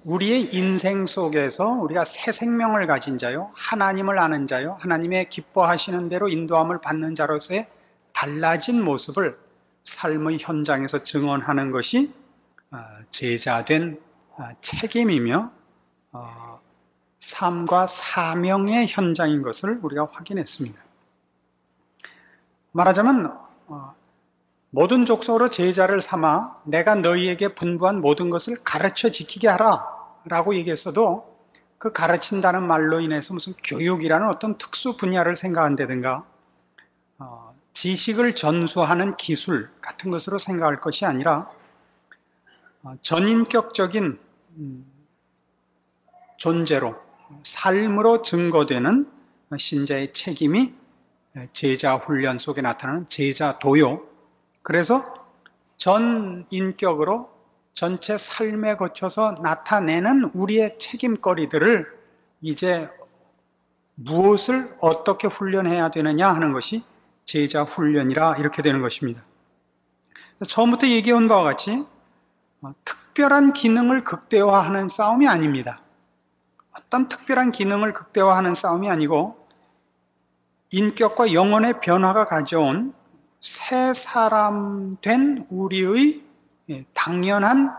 우리의 인생 속에서 우리가 새 생명을 가진 자요, 하나님을 아는 자요, 하나님의 기뻐하시는 대로 인도함을 받는 자로서의 달라진 모습을 삶의 현장에서 증언하는 것이 제자된 책임이며 삶과 사명의 현장인 것을 우리가 확인했습니다. 말하자면 모든 족속으로 제자를 삼아 내가 너희에게 분부한 모든 것을 가르쳐 지키게 하라 라고 얘기했어도 그 가르친다는 말로 인해서 무슨 교육이라는 어떤 특수 분야를 생각한다든가 지식을 전수하는 기술 같은 것으로 생각할 것이 아니라 전인격적인 존재로 삶으로 증거되는 신자의 책임이 제자 훈련 속에 나타나는 제자 도요. 그래서 전 인격으로 전체 삶에 거쳐서 나타내는 우리의 책임거리들을 이제 무엇을 어떻게 훈련해야 되느냐 하는 것이 제자 훈련이라 이렇게 되는 것입니다. 처음부터 얘기해온 바와 같이 특별한 기능을 극대화하는 싸움이 아닙니다. 어떤 특별한 기능을 극대화하는 싸움이 아니고 인격과 영혼의 변화가 가져온 새 사람 된 우리의 당연한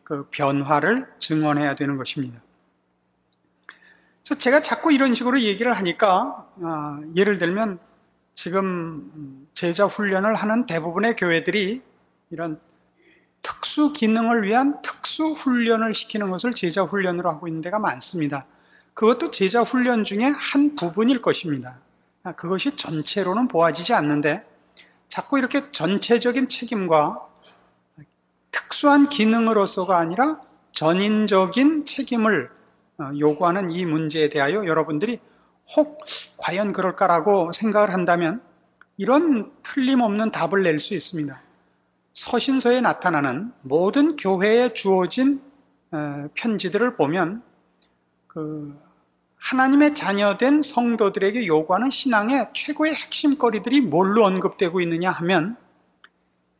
그 변화를 증언해야 되는 것입니다. 그래서 제가 자꾸 이런 식으로 얘기를 하니까 예를 들면 지금 제자 훈련을 하는 대부분의 교회들이 이런 특수 기능을 위한 특수 훈련을 시키는 것을 제자 훈련으로 하고 있는 데가 많습니다. 그것도 제자 훈련 중에 한 부분일 것입니다. 그것이 전체로는 보아지지 않는데 자꾸 이렇게 전체적인 책임과 특수한 기능으로서가 아니라 전인적인 책임을 요구하는 이 문제에 대하여 여러분들이 혹 과연 그럴까라고 생각을 한다면 이런 틀림없는 답을 낼 수 있습니다. 서신서에 나타나는 모든 교회에 주어진 편지들을 보면 하나님의 자녀된 성도들에게 요구하는 신앙의 최고의 핵심거리들이 뭘로 언급되고 있느냐 하면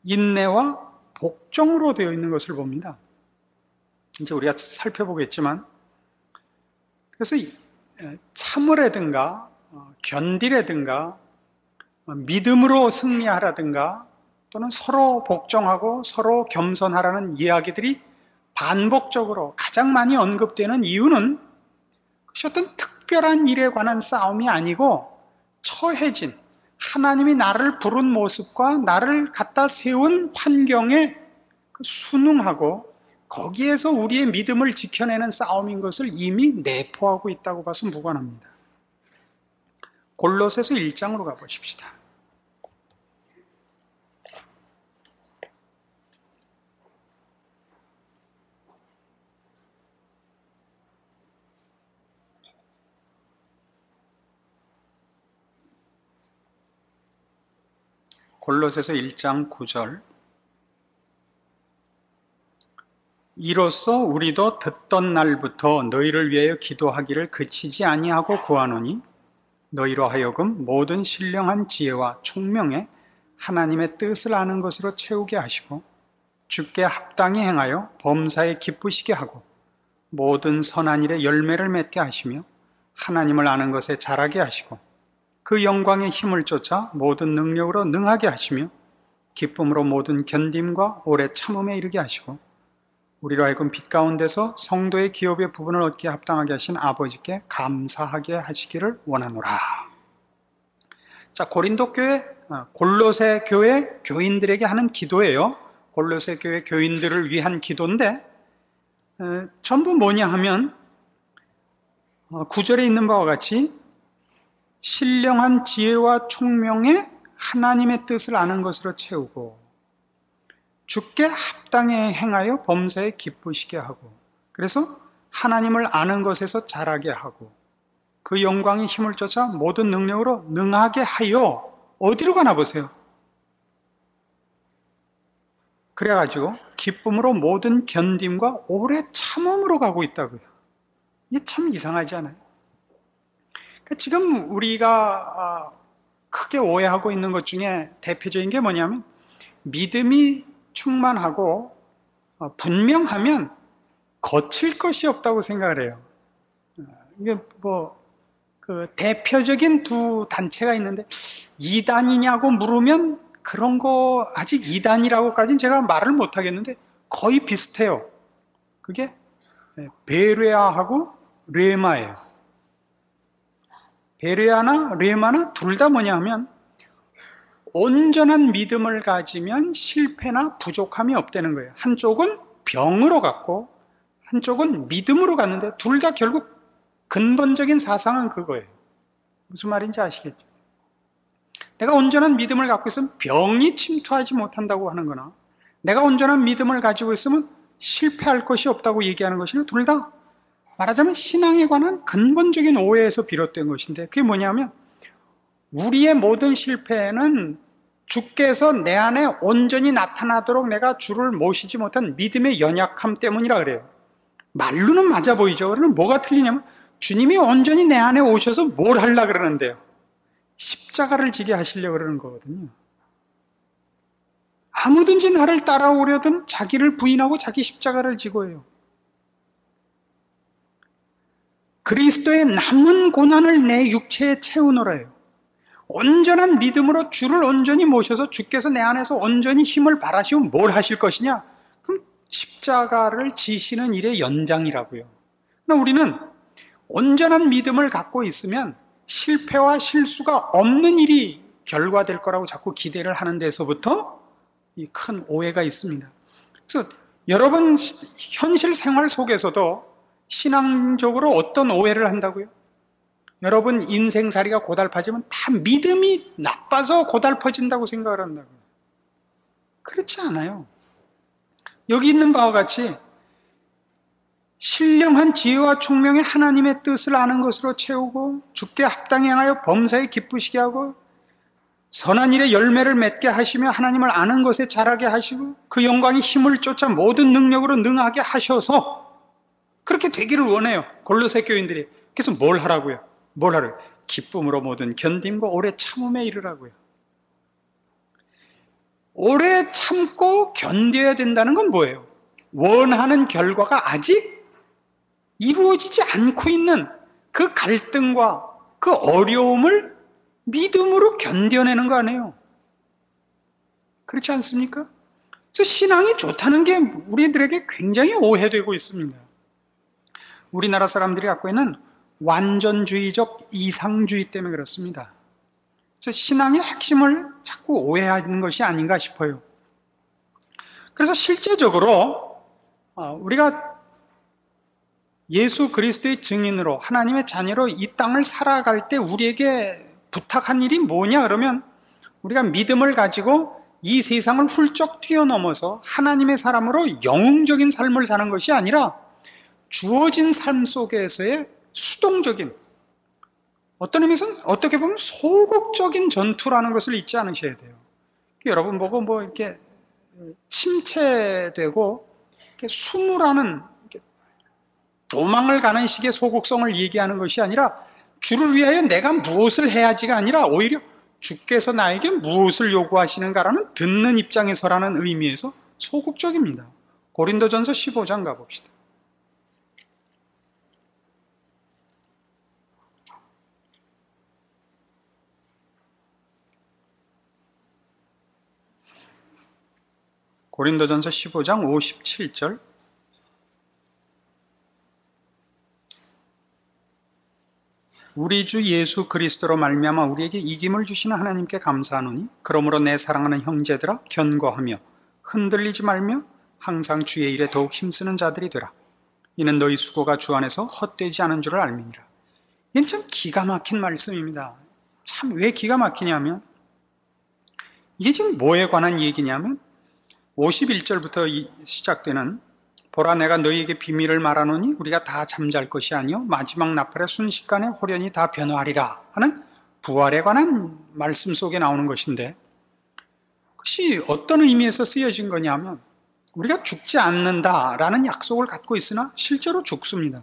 인내와 복종으로 되어 있는 것을 봅니다. 이제 우리가 살펴보겠지만 그래서 참으라든가 견디라든가 믿음으로 승리하라든가 또는 서로 복종하고 서로 겸손하라는 이야기들이 반복적으로 가장 많이 언급되는 이유는 그것이 어떤 특별한 일에 관한 싸움이 아니고 처해진 하나님이 나를 부른 모습과 나를 갖다 세운 환경에 순응하고 거기에서 우리의 믿음을 지켜내는 싸움인 것을 이미 내포하고 있다고 봐서 무관합니다. 골로새서 1장으로 가보십시다. 골로새서 1장 9절 이로써 우리도 듣던 날부터 너희를 위하여 기도하기를 그치지 아니하고 구하노니 너희로 하여금 모든 신령한 지혜와 총명에 하나님의 뜻을 아는 것으로 채우게 하시고 주께 합당히 행하여 범사에 기쁘시게 하고 모든 선한 일에 열매를 맺게 하시며 하나님을 아는 것에 자라게 하시고 그 영광의 힘을 쫓아 모든 능력으로 능하게 하시며 기쁨으로 모든 견딤과 오래 참음에 이르게 하시고 우리로 하여금 빛 가운데서 성도의 기업의 부분을 얻게 합당하게 하신 아버지께 감사하게 하시기를 원하노라. 자, 고린도 교회, 골로새 교회 교인들에게 하는 기도예요. 골로새 교회 교인들을 위한 기도인데 전부 뭐냐 하면 9절에 있는 바와 같이 신령한 지혜와 총명에 하나님의 뜻을 아는 것으로 채우고 주께 합당히 행하여 범사에 기쁘시게 하고 그래서 하나님을 아는 것에서 자라게 하고 그 영광의 힘을 쫓아 모든 능력으로 능하게 하여 어디로 가나 보세요. 그래가지고 기쁨으로 모든 견딤과 오래 참음으로 가고 있다고요. 이게 참 이상하지 않아요? 지금 우리가 크게 오해하고 있는 것 중에 대표적인 게 뭐냐면 믿음이 충만하고 분명하면 거칠 것이 없다고 생각을 해요. 이게 그 대표적인 두 단체가 있는데, 이단이냐고 물으면 그런 거 아직 이단이라고까지는 제가 말을 못 하겠는데 거의 비슷해요. 그게 베레아하고 레마예요. 베레아나 레마나 둘 다 뭐냐 하면, 온전한 믿음을 가지면 실패나 부족함이 없다는 거예요. 한쪽은 병으로 갔고 한쪽은 믿음으로 갔는데 둘 다 결국 근본적인 사상은 그거예요. 무슨 말인지 아시겠죠? 내가 온전한 믿음을 갖고 있으면 병이 침투하지 못한다고 하는 거나, 내가 온전한 믿음을 가지고 있으면 실패할 것이 없다고 얘기하는 것이나, 둘 다 말하자면 신앙에 관한 근본적인 오해에서 비롯된 것인데, 그게 뭐냐면, 우리의 모든 실패는 주께서 내 안에 온전히 나타나도록 내가 주를 모시지 못한 믿음의 연약함 때문이라 그래요. 말로는 맞아 보이죠. 그러면 뭐가 틀리냐면, 주님이 온전히 내 안에 오셔서 뭘 하려고 그러는데요? 십자가를 지게 하시려고 그러는 거거든요. 아무든지 나를 따라오려든 자기를 부인하고 자기 십자가를 지고 해요. 그리스도의 남은 고난을 내 육체에 채우노라요. 온전한 믿음으로 주를 온전히 모셔서 주께서 내 안에서 온전히 힘을 발하시면 뭘 하실 것이냐? 그럼 십자가를 지시는 일의 연장이라고요. 그러나 우리는 온전한 믿음을 갖고 있으면 실패와 실수가 없는 일이 결과될 거라고 자꾸 기대를 하는 데서부터 이 큰 오해가 있습니다. 그래서 여러분 현실 생활 속에서도 신앙적으로 어떤 오해를 한다고요? 여러분 인생살이가 고달파지면 다 믿음이 나빠서 고달퍼진다고 생각을 한다고요. 그렇지 않아요. 여기 있는 바와 같이 신령한 지혜와 총명의 하나님의 뜻을 아는 것으로 채우고, 주께 합당히 행하여 범사에 기쁘시게 하고, 선한 일에 열매를 맺게 하시며 하나님을 아는 것에 자라게 하시고, 그 영광의 힘을 쫓아 모든 능력으로 능하게 하셔서 그렇게 되기를 원해요. 골로새 교인들이. 그래서 뭘 하라고요? 뭘 하라고요? 기쁨으로 모든 견딤과 오래 참음에 이르라고요. 오래 참고 견뎌야 된다는 건 뭐예요? 원하는 결과가 아직 이루어지지 않고 있는 그 갈등과 그 어려움을 믿음으로 견뎌내는 거 아니에요? 그렇지 않습니까? 그래서 신앙이 좋다는 게 우리들에게 굉장히 오해되고 있습니다. 우리나라 사람들이 갖고 있는 완전주의적 이상주의 때문에 그렇습니다. 그래서 신앙의 핵심을 자꾸 오해하는 것이 아닌가 싶어요. 그래서 실제적으로 우리가 예수 그리스도의 증인으로, 하나님의 자녀로 이 땅을 살아갈 때 우리에게 부탁한 일이 뭐냐 그러면, 우리가 믿음을 가지고 이 세상을 훌쩍 뛰어넘어서 하나님의 사람으로 영웅적인 삶을 사는 것이 아니라 주어진 삶 속에서의 수동적인, 어떤 의미에서는 어떻게 보면 소극적인 전투라는 것을 잊지 않으셔야 돼요. 여러분 보고 이렇게 침체되고 이렇게 수무라는, 도망을 가는 식의 소극성을 얘기하는 것이 아니라, 주를 위하여 내가 무엇을 해야지가 아니라 오히려 주께서 나에게 무엇을 요구하시는가라는 듣는 입장에서라는 의미에서 소극적입니다. 고린도전서 15장 가봅시다. 고린도전서 15장 57절. 우리 주 예수 그리스도로 말미암아 우리에게 이김을 주시는 하나님께 감사하노니, 그러므로 내 사랑하는 형제들아 견고하며 흔들리지 말며 항상 주의 일에 더욱 힘쓰는 자들이 되라. 이는 너희 수고가 주 안에서 헛되지 않은 줄을 알미니라. 이건 참 기가 막힌 말씀입니다. 참 왜 기가 막히냐면, 이게 지금 뭐에 관한 얘기냐면 51절부터 시작되는, 보라 내가 너희에게 비밀을 말하노니 우리가 다 잠잘 것이 아니요 마지막 나팔의 순식간에 홀연히 다 변화하리라 하는 부활에 관한 말씀 속에 나오는 것인데, 그것이 어떤 의미에서 쓰여진 거냐면, 우리가 죽지 않는다라는 약속을 갖고 있으나 실제로 죽습니다.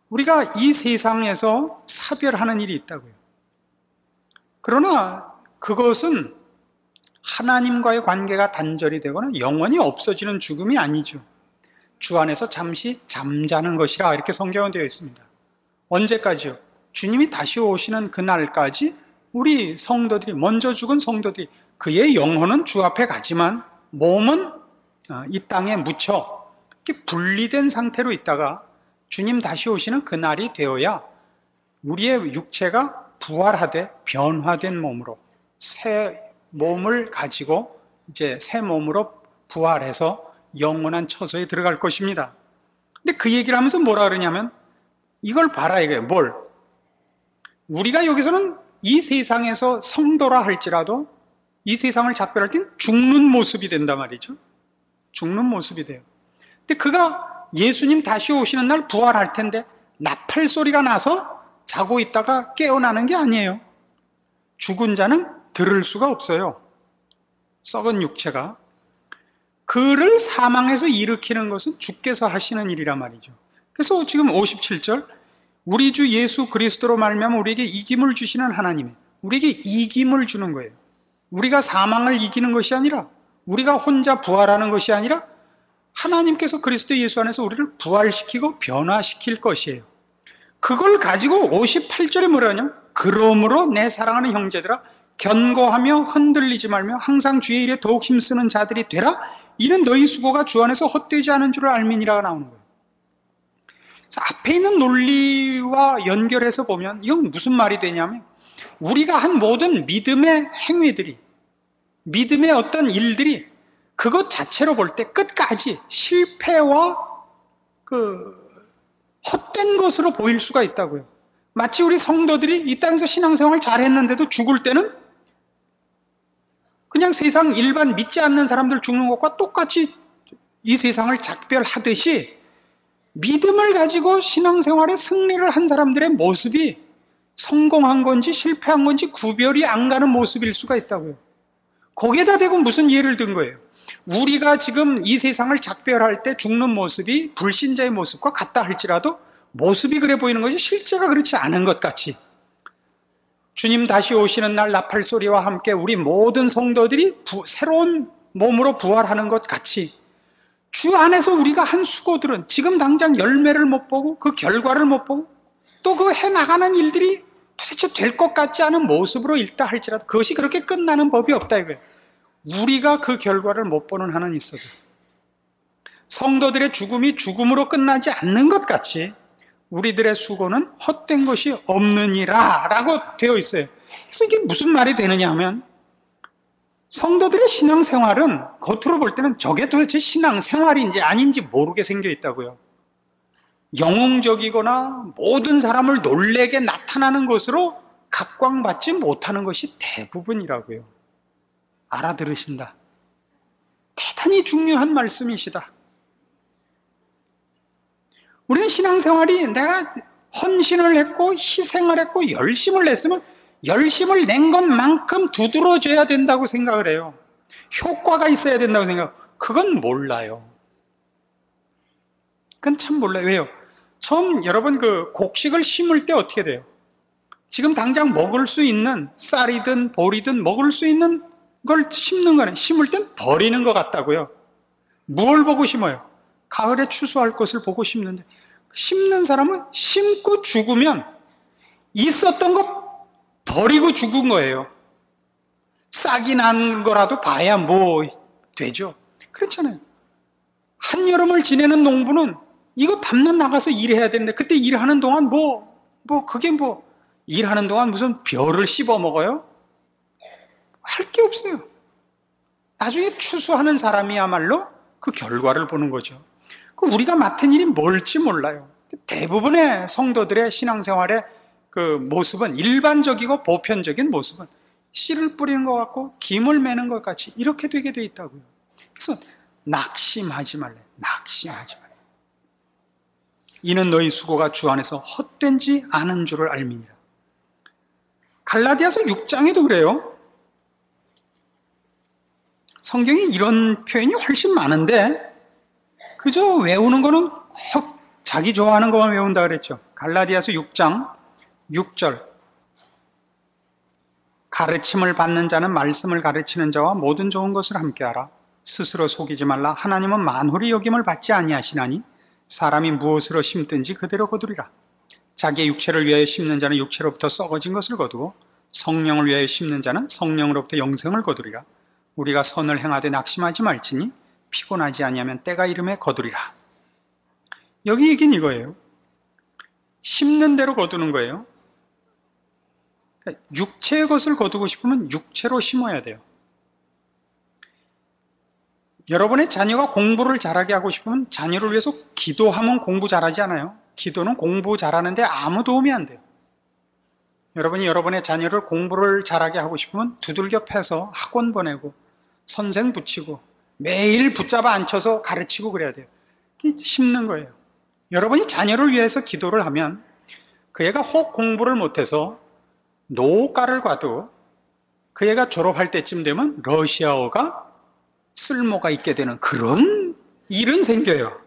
우리가 이 세상에서 사별하는 일이 있다고요. 그러나 그것은 하나님과의 관계가 단절이 되거나 영원히 없어지는 죽음이 아니죠. 주 안에서 잠시 잠자는 것이라 이렇게 성경은 되어 있습니다. 언제까지요? 주님이 다시 오시는 그날까지 우리 성도들이, 먼저 죽은 성도들이, 그의 영혼은 주 앞에 가지만 몸은 이 땅에 묻혀 이렇게 분리된 상태로 있다가 주님 다시 오시는 그날이 되어야 우리의 육체가 부활하되 변화된 몸으로, 새 몸을 가지고 이제 새 몸으로 부활해서 영원한 처소에 들어갈 것입니다. 근데 그 얘기를 하면서 뭐라 그러냐면, 이걸 봐라 이거예요. 뭘? 우리가 여기서는 이 세상에서 성도라 할지라도 이 세상을 작별할 땐 죽는 모습이 된단 말이죠. 죽는 모습이 돼요. 근데 그가 예수님 다시 오시는 날 부활할 텐데 나팔 소리가 나서 자고 있다가 깨어나는 게 아니에요. 죽은 자는 들을 수가 없어요. 썩은 육체가. 그를 사망에서 일으키는 것은 주께서 하시는 일이란 말이죠. 그래서 지금 57절, 우리 주 예수 그리스도로 말미암아 우리에게 이김을 주시는 하나님이 우리에게 이김을 주는 거예요. 우리가 사망을 이기는 것이 아니라, 우리가 혼자 부활하는 것이 아니라 하나님께서 그리스도 예수 안에서 우리를 부활시키고 변화시킬 것이에요. 그걸 가지고 58절에 뭐라 하냐면, 그러므로 내 사랑하는 형제들아 견고하며 흔들리지 말며 항상 주의 일에 더욱 힘쓰는 자들이 되라. 이는 너희 수고가 주 안에서 헛되지 않은 줄을 알미니라가 나오는 거예요. 그래서 앞에 있는 논리와 연결해서 보면 이건 무슨 말이 되냐면, 우리가 한 모든 믿음의 행위들이, 믿음의 어떤 일들이 그것 자체로 볼 때 끝까지 실패와 헛된 것으로 보일 수가 있다고요. 마치 우리 성도들이 이 땅에서 신앙생활 잘했는데도 죽을 때는 그냥 세상 일반 믿지 않는 사람들 죽는 것과 똑같이 이 세상을 작별하듯이 믿음을 가지고 신앙생활에 승리를 한 사람들의 모습이 성공한 건지 실패한 건지 구별이 안 가는 모습일 수가 있다고요. 거기에다 대고 무슨 예를 든 거예요? 우리가 지금 이 세상을 작별할 때 죽는 모습이 불신자의 모습과 같다 할지라도 모습이 그래 보이는 것이 실제가 그렇지 않은 것 같이, 주님 다시 오시는 날 나팔 소리와 함께 우리 모든 성도들이 새로운 몸으로 부활하는 것 같이, 주 안에서 우리가 한 수고들은 지금 당장 열매를 못 보고 그 결과를 못 보고 또 그 해나가는 일들이 도대체 될 것 같지 않은 모습으로 있다 할지라도 그것이 그렇게 끝나는 법이 없다 이거예요. 우리가 그 결과를 못 보는 한은 있어도 성도들의 죽음이 죽음으로 끝나지 않는 것 같이 우리들의 수고는 헛된 것이 없느니라 라고 되어 있어요. 그래서 이게 무슨 말이 되느냐 하면, 성도들의 신앙생활은 겉으로 볼 때는 저게 도대체 신앙생활인지 아닌지 모르게 생겨 있다고요. 영웅적이거나 모든 사람을 놀래게 나타나는 것으로 각광받지 못하는 것이 대부분이라고요. 알아들으신다. 대단히 중요한 말씀이시다. 우리는 신앙생활이 내가 헌신을 했고 희생을 했고 열심을 냈으면 열심을 낸 것만큼 두드러져야 된다고 생각을 해요. 효과가 있어야 된다고 생각해요. 그건 몰라요. 그건 참 몰라요. 왜요? 처음 여러분 곡식을 심을 때 어떻게 돼요? 지금 당장 먹을 수 있는 쌀이든 보리든 먹을 수 있는 걸 심는 거는, 심을 땐 버리는 것 같다고요. 뭘 보고 심어요? 가을에 추수할 것을 보고 심는데, 심는 사람은 심고 죽으면 있었던 거 버리고 죽은 거예요. 싹이 난 거라도 봐야 뭐 되죠. 그렇잖아요. 한여름을 지내는 농부는 이거 밤낮 나가서 일해야 되는데, 그때 일하는 동안 일하는 동안 무슨 벼를 씹어 먹어요? 할 게 없어요. 나중에 추수하는 사람이야말로 그 결과를 보는 거죠. 우리가 맡은 일이 뭘지 몰라요. 대부분의 성도들의 신앙생활의 그 모습은, 일반적이고 보편적인 모습은 씨를 뿌리는 것 같고 김을 매는 것 같이 이렇게 되게 돼 있다고요. 그래서 낙심하지 말래. 낙심하지 말래. 이는 너희 수고가 주 안에서 헛된지 않은 줄을 알미니라. 갈라디아서 6장에도 그래요. 성경에 이런 표현이 훨씬 많은데 그저 외우는 거는 꼭 자기 좋아하는 것만 외운다 그랬죠. 갈라디아서 6장 6절. 가르침을 받는 자는 말씀을 가르치는 자와 모든 좋은 것을 함께하라. 스스로 속이지 말라. 하나님은 만홀히 여김을 받지 아니하시나니 사람이 무엇으로 심든지 그대로 거두리라. 자기의 육체를 위하여 심는 자는 육체로부터 썩어진 것을 거두고 성령을 위하여 심는 자는 성령으로부터 영생을 거두리라. 우리가 선을 행하되 낙심하지 말지니 피곤하지 아니하면 때가 이름에 거두리라. 여기 얘기는 이거예요. 심는 대로 거두는 거예요. 그러니까 육체의 것을 거두고 싶으면 육체로 심어야 돼요. 여러분의 자녀가 공부를 잘하게 하고 싶으면 자녀를 위해서 기도하면 공부 잘하지 않아요. 기도는 공부 잘하는데 아무 도움이 안 돼요. 여러분이 여러분의 자녀를 공부를 잘하게 하고 싶으면 두들겨 패서 학원 보내고 선생 붙이고 매일 붙잡아 앉혀서 가르치고 그래야 돼요. 심는 거예요. 여러분이 자녀를 위해서 기도를 하면 그 애가 혹 공부를 못해서 노가를 가도 그 애가 졸업할 때쯤 되면 러시아어가 쓸모가 있게 되는 그런 일은 생겨요.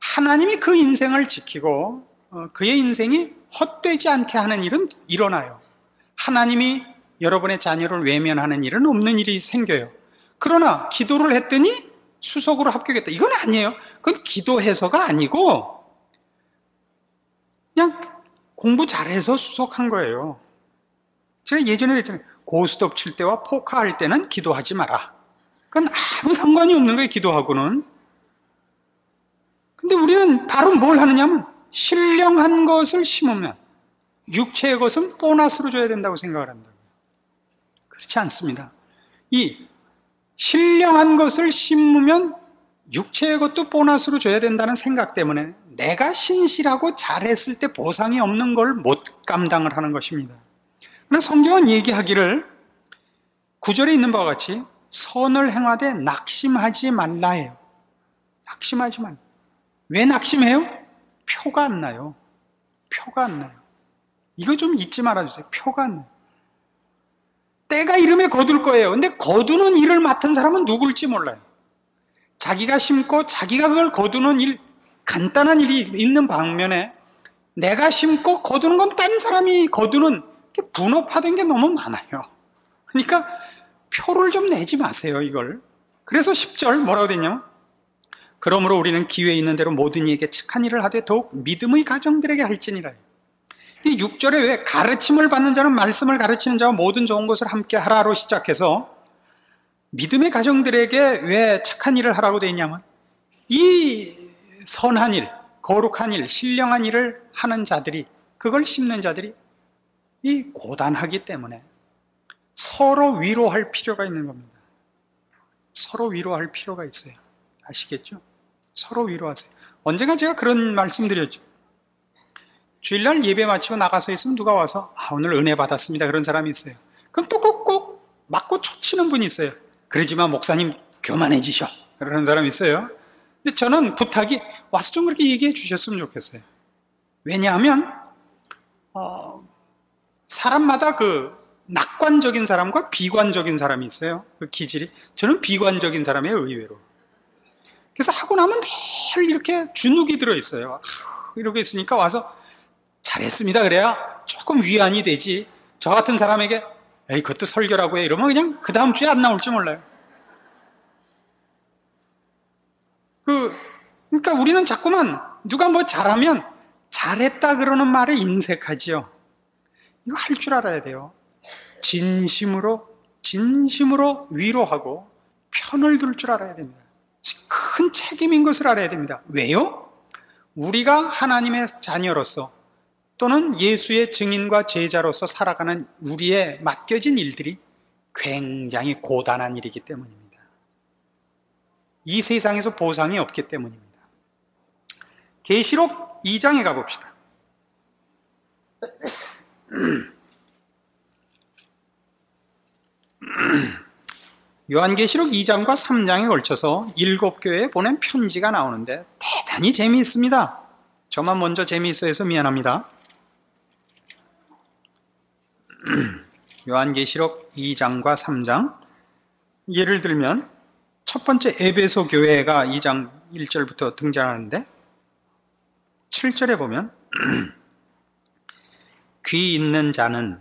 하나님이 그 인생을 지키고 그의 인생이 헛되지 않게 하는 일은 일어나요. 하나님이 여러분의 자녀를 외면하는 일은 없는 일이 생겨요. 그러나 기도를 했더니 수석으로 합격했다. 이건 아니에요. 그건 기도해서가 아니고 그냥 공부 잘해서 수석한 거예요. 제가 예전에 그랬잖아요. 고스톱 칠 때와 포커 할 때는 기도하지 마라. 그건 아무 상관이 없는 거예요, 기도하고는. 근데 우리는 바로 뭘 하느냐면 신령한 것을 심으면 육체의 것은 보너스로 줘야 된다고 생각을 한다고요. 그렇지 않습니다. 이 신령한 것을 심으면 육체의 것도 보너스로 줘야 된다는 생각 때문에 내가 신실하고 잘했을 때 보상이 없는 걸 못 감당을 하는 것입니다. 그러나 성경은 얘기하기를 9절에 있는 바와 같이 선을 행하되 낙심하지 말라 해요. 낙심하지 말라. 왜 낙심해요? 표가 안 나요. 표가 안 나요. 이거 좀 잊지 말아주세요. 표가 안 나요. 때가 이름에 거둘 거예요. 근데 거두는 일을 맡은 사람은 누굴지 몰라요. 자기가 심고 자기가 그걸 거두는 일, 간단한 일이 있는 방면에 내가 심고 거두는 건 딴 사람이 거두는 분업화된 게 너무 많아요. 그러니까 표를 좀 내지 마세요, 이걸. 그래서 10절 뭐라고 되냐면 그러므로 우리는 기회 있는 대로 모든 이에게 착한 일을 하되 더욱 믿음의 가정들에게 할지니라. 이 6절에 왜 가르침을 받는 자는 말씀을 가르치는 자와 모든 좋은 것을 함께 하라로 시작해서 믿음의 가정들에게 왜 착한 일을 하라고 되어 있냐면 이 선한 일, 거룩한 일, 신령한 일을 하는 자들이, 그걸 심는 자들이 이 고단하기 때문에 서로 위로할 필요가 있는 겁니다. 서로 위로할 필요가 있어요. 아시겠죠? 서로 위로하세요. 언젠가 제가 그런 말씀드렸죠. 주일날 예배 마치고 나가서 있으면 누가 와서 오늘 은혜 받았습니다. 그런 사람이 있어요. 그럼 또 꼭꼭 맞고 초치는 분이 있어요. 그러지만 목사님 교만해지셔. 그러는 사람이 있어요. 근데 저는 부탁이 와서 좀 그렇게 얘기해 주셨으면 좋겠어요. 왜냐하면 사람마다 그 낙관적인 사람과 비관적인 사람이 있어요. 그 기질이. 저는 비관적인 사람이에요, 의외로. 그래서 하고 나면 늘 이렇게 주눅이 들어있어요. 이러고 있으니까 와서 잘했습니다 그래야 조금 위안이 되지. 저 같은 사람에게 에이 그것도 설교라고 해 이러면 그냥 그 다음 주에 안 나올지 몰라요. 그러니까 우리는 자꾸만 누가 뭐 잘하면 잘했다 그러는 말에 인색하지요. 이거 할 줄 알아야 돼요. 진심으로 위로하고 편을 들 줄 알아야 됩니다. 큰 책임인 것을 알아야 됩니다. 왜요? 우리가 하나님의 자녀로서 또는 예수의 증인과 제자로서 살아가는 우리의 맡겨진 일들이 굉장히 고단한 일이기 때문입니다. 이 세상에서 보상이 없기 때문입니다. 계시록 2장에 가봅시다. 요한계시록 2장과 3장에 걸쳐서 7교회에 보낸 편지가 나오는데 대단히 재미있습니다. 저만 먼저 재미있어 해서 미안합니다. 요한계시록 2장과 3장, 예를 들면 첫 번째 에베소 교회가 2장 1절부터 등장하는데 7절에 보면 귀 있는 자는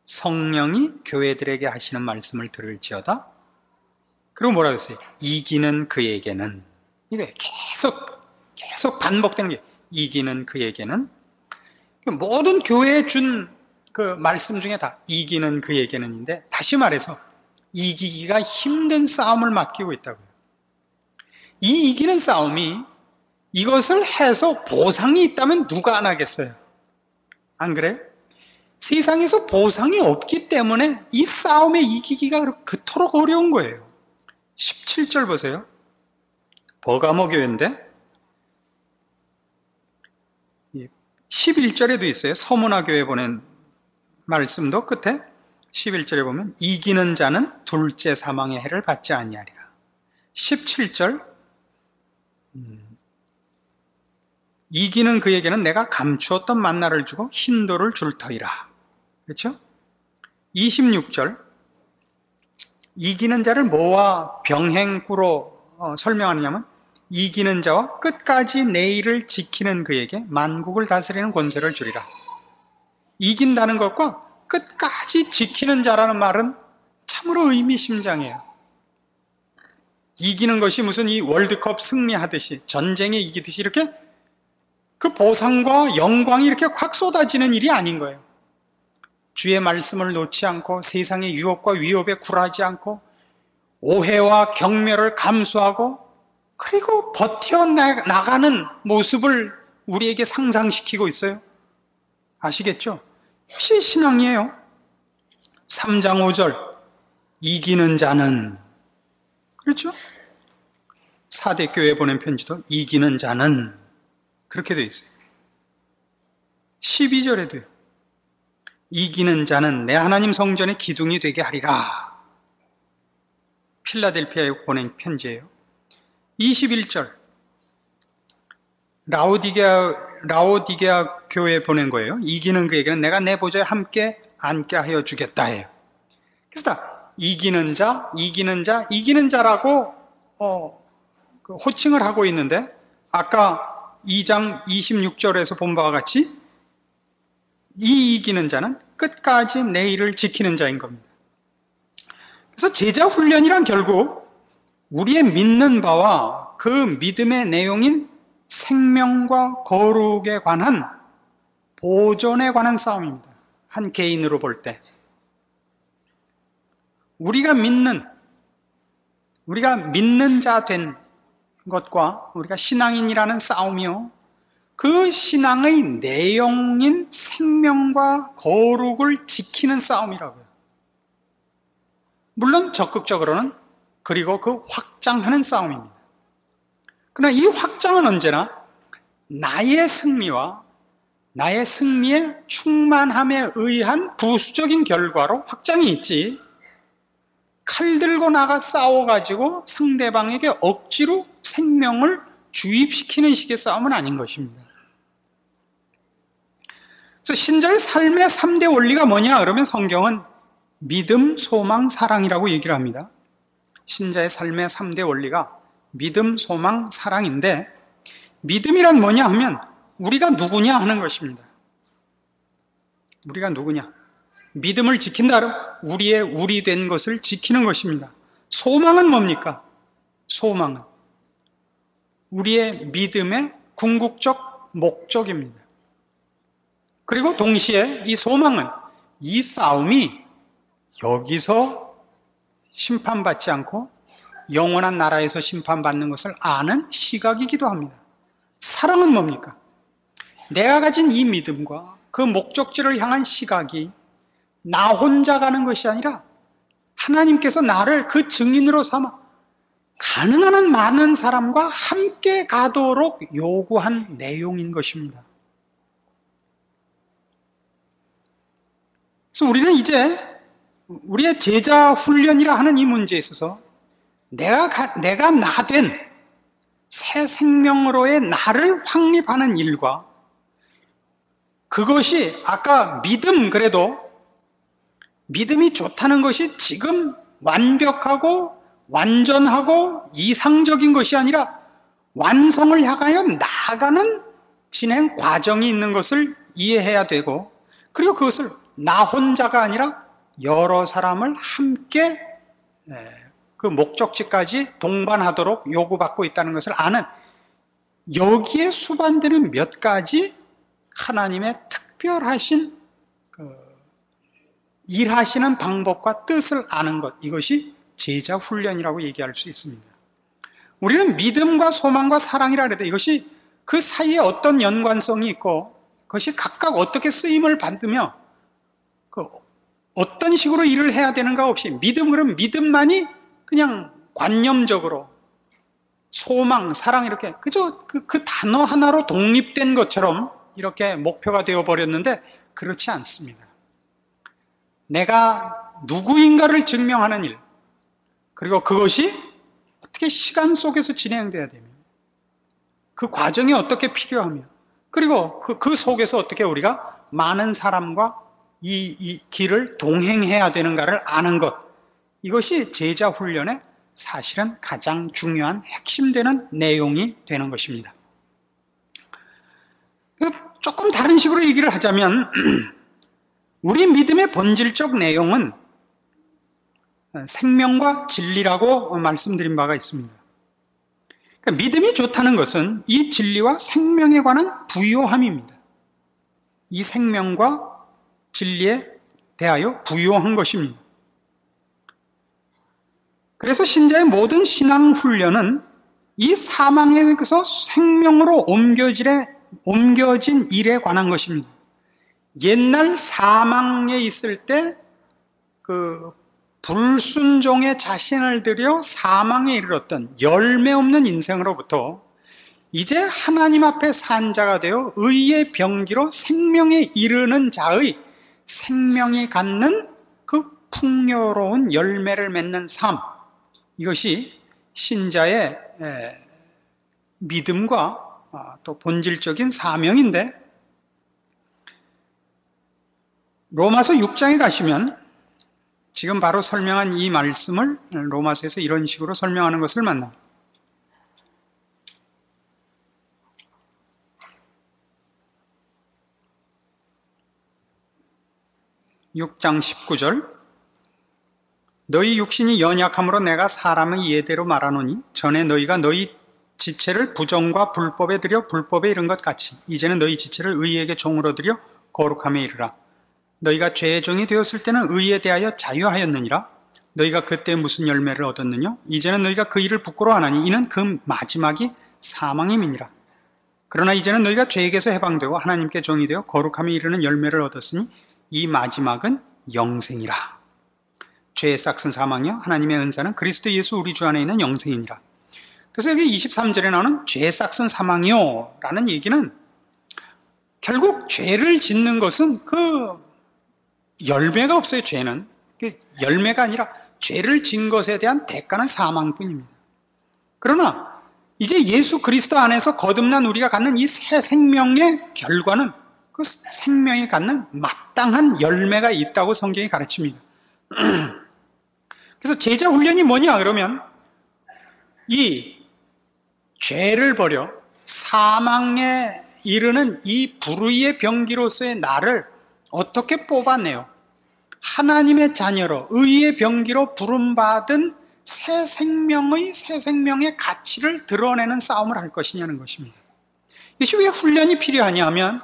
성령이 교회들에게 하시는 말씀을 들을지어다. 그리고 뭐라고 했어요? 이기는 그에게는. 이게 계속 반복되는 게 이기는 그에게는. 모든 교회에 준 그 말씀 중에 다 이기는 그에게는인데, 다시 말해서 이기기가 힘든 싸움을 맡기고 있다고요. 이 이기는 싸움이, 이것을 해서 보상이 있다면 누가 안 하겠어요? 안 그래요? 세상에서 보상이 없기 때문에 이 싸움에 이기기가 그토록 어려운 거예요. 17절 보세요. 버가모 교회인데 11절에도 있어요. 서문화 교회 보낸 말씀도 끝에 11절에 보면 이기는 자는 둘째 사망의 해를 받지 아니하리라. 17절 이기는 그에게는 내가 감추었던 만나를 주고 흰돌을 줄 터이라. 그렇죠? 26절 이기는 자를 뭐와 병행구로 설명하느냐면 이기는 자와 끝까지 내 일을 지키는 그에게 만국을 다스리는 권세를 주리라. 이긴다는 것과 끝까지 지키는 자라는 말은 참으로 의미심장해요. 이기는 것이 무슨 이 월드컵 승리하듯이, 전쟁에 이기듯이 이렇게 그 보상과 영광이 이렇게 확 쏟아지는 일이 아닌 거예요. 주의 말씀을 놓지 않고 세상의 유혹과 위협에 굴하지 않고 오해와 경멸을 감수하고 그리고 버텨나가는 모습을 우리에게 상상시키고 있어요. 아시겠죠? 이것이 신앙이에요. 3장 5절 이기는 자는, 그렇죠? 4대 교회 보낸 편지도 이기는 자는 그렇게 되어 있어요. 12절에도요. 이기는 자는 내 하나님 성전의 기둥이 되게 하리라. 필라델피아에 보낸 편지예요. 21절 라오디게아 교회에 보낸 거예요. 이기는 그에게는 내가 내 보좌에 함께 앉게 하여 주겠다 해요. 그래서 다 이기는 자라고 호칭을 하고 있는데, 아까 2장 26절에서 본 바와 같이 이 이기는 자는 끝까지 내 일을 지키는 자인 겁니다. 그래서 제자 훈련이란 결국 우리의 믿는 바와 그 믿음의 내용인 생명과 거룩에 관한, 보존에 관한 싸움입니다. 한 개인으로 볼 때 우리가 믿는 자 된 것과 우리가 신앙인이라는 싸움이요, 그 신앙의 내용인 생명과 거룩을 지키는 싸움이라고요. 물론 적극적으로는 그리고 그 확장하는 싸움입니다. 그러나 이 확장은 언제나 나의 승리와 나의 승리의 충만함에 의한 부수적인 결과로 확장이 있지, 칼 들고 나가 싸워가지고 상대방에게 억지로 생명을 주입시키는 식의 싸움은 아닌 것입니다. 그래서 신자의 삶의 3대 원리가 뭐냐 그러면 성경은 믿음, 소망, 사랑이라고 얘기를 합니다. 신자의 삶의 3대 원리가 믿음, 소망, 사랑인데, 믿음이란 뭐냐 하면 우리가 누구냐 하는 것입니다. 우리가 누구냐? 믿음을 지킨다 그러면 우리 된 것을 지키는 것입니다. 소망은 뭡니까? 소망은 우리의 믿음의 궁극적 목적입니다. 그리고 동시에 이 소망은, 이 싸움이 여기서 심판받지 않고 영원한 나라에서 심판받는 것을 아는 시각이기도 합니다. 사랑은 뭡니까? 내가 가진 이 믿음과 그 목적지를 향한 시각이 나 혼자 가는 것이 아니라 하나님께서 나를 그 증인으로 삼아 가능한 한 많은 사람과 함께 가도록 요구한 내용인 것입니다. 그래서 우리는 이제 우리의 제자 훈련이라 하는 이 문제에 있어서 내가 나 된 새 생명으로의 나를 확립하는 일과, 그것이 아까 그래도 믿음이 좋다는 것이 지금 완벽하고 완전하고 이상적인 것이 아니라 완성을 향하여 나아가는 진행 과정이 있는 것을 이해해야 되고, 그리고 그것을 나 혼자가 아니라 여러 사람을 함께 그 목적지까지 동반하도록 요구받고 있다는 것을 아는, 여기에 수반되는 몇 가지 하나님의 특별하신 일하시는 방법과 뜻을 아는 것, 이것이 제자 훈련이라고 얘기할 수 있습니다. 우리는 믿음과 소망과 사랑이라 그래도 이것이 그 사이에 어떤 연관성이 있고 그것이 각각 어떻게 쓰임을 받으며 어떤 식으로 일을 해야 되는가 없이, 그럼 믿음만이 그냥 관념적으로 소망, 사랑 이렇게 그저 그 단어 하나로 독립된 것처럼 이렇게 목표가 되어버렸는데 그렇지 않습니다. 내가 누구인가를 증명하는 일, 그리고 그것이 어떻게 시간 속에서 진행돼야 되며 그 과정이 어떻게 필요하며, 그리고 그 속에서 어떻게 우리가 많은 사람과 이 길을 동행해야 되는가를 아는 것, 이것이 제자 훈련의 사실은 가장 중요한 핵심되는 내용이 되는 것입니다. 조금 다른 식으로 얘기를 하자면 우리 믿음의 본질적 내용은 생명과 진리라고 말씀드린 바가 있습니다. 그러니까 믿음이 좋다는 것은 이 진리와 생명에 관한 부요함입니다. 이 생명과 진리에 대하여 부요한 것입니다. 그래서 신자의 모든 신앙 훈련은 이 사망에서 생명으로 옮겨진 일에 관한 것입니다. 옛날 사망에 있을 때 그 불순종의 자신을 들여 사망에 이르렀던 열매 없는 인생으로부터 이제 하나님 앞에 산 자가 되어 의의 병기로 생명에 이르는 자의 생명이 갖는 그 풍요로운 열매를 맺는 삶, 이것이 신자의 믿음과 또 본질적인 사명인데, 로마서 6장에 가시면 지금 바로 설명한 이 말씀을 로마서에서 이런 식으로 설명하는 것을 만납니다. 6장 19절, 너희 육신이 연약함으로 내가 사람의 예대로 말하노니 전에 너희가 너희 지체를 부정과 불법에 들여 불법에 이른 것 같이 이제는 너희 지체를 의에게 종으로 들여 거룩함에 이르라. 너희가 죄의 종이 되었을 때는 의에 대하여 자유하였느니라. 너희가 그때 무슨 열매를 얻었느냐? 이제는 너희가 그 일을 부끄러워하나니 이는 그 마지막이 사망임이니라. 그러나 이제는 너희가 죄에게서 해방되고 하나님께 종이 되어 거룩함에 이르는 열매를 얻었으니 이 마지막은 영생이라. 죄의 싹은 사망이요 하나님의 은사는 그리스도 예수 우리 주 안에 있는 영생이니라. 그래서 여기 23절에 나오는 죄의 싹은 사망이요 라는 얘기는 결국 죄를 짓는 것은 그 열매가 없어요. 죄는 열매가 아니라 죄를 진 것에 대한 대가는 사망뿐입니다. 그러나 이제 예수 그리스도 안에서 거듭난 우리가 갖는 이 새 생명의 결과는 그 생명이 갖는 마땅한 열매가 있다고 성경이 가르칩니다. 그래서 제자 훈련이 뭐냐 그러면 이 죄를 버려 사망에 이르는 이 불의의 병기로서의 나를 어떻게 뽑아내요? 하나님의 자녀로 의의 병기로 부름받은 새 생명의 가치를 드러내는 싸움을 할 것이냐는 것입니다. 이것이 왜 훈련이 필요하냐 하면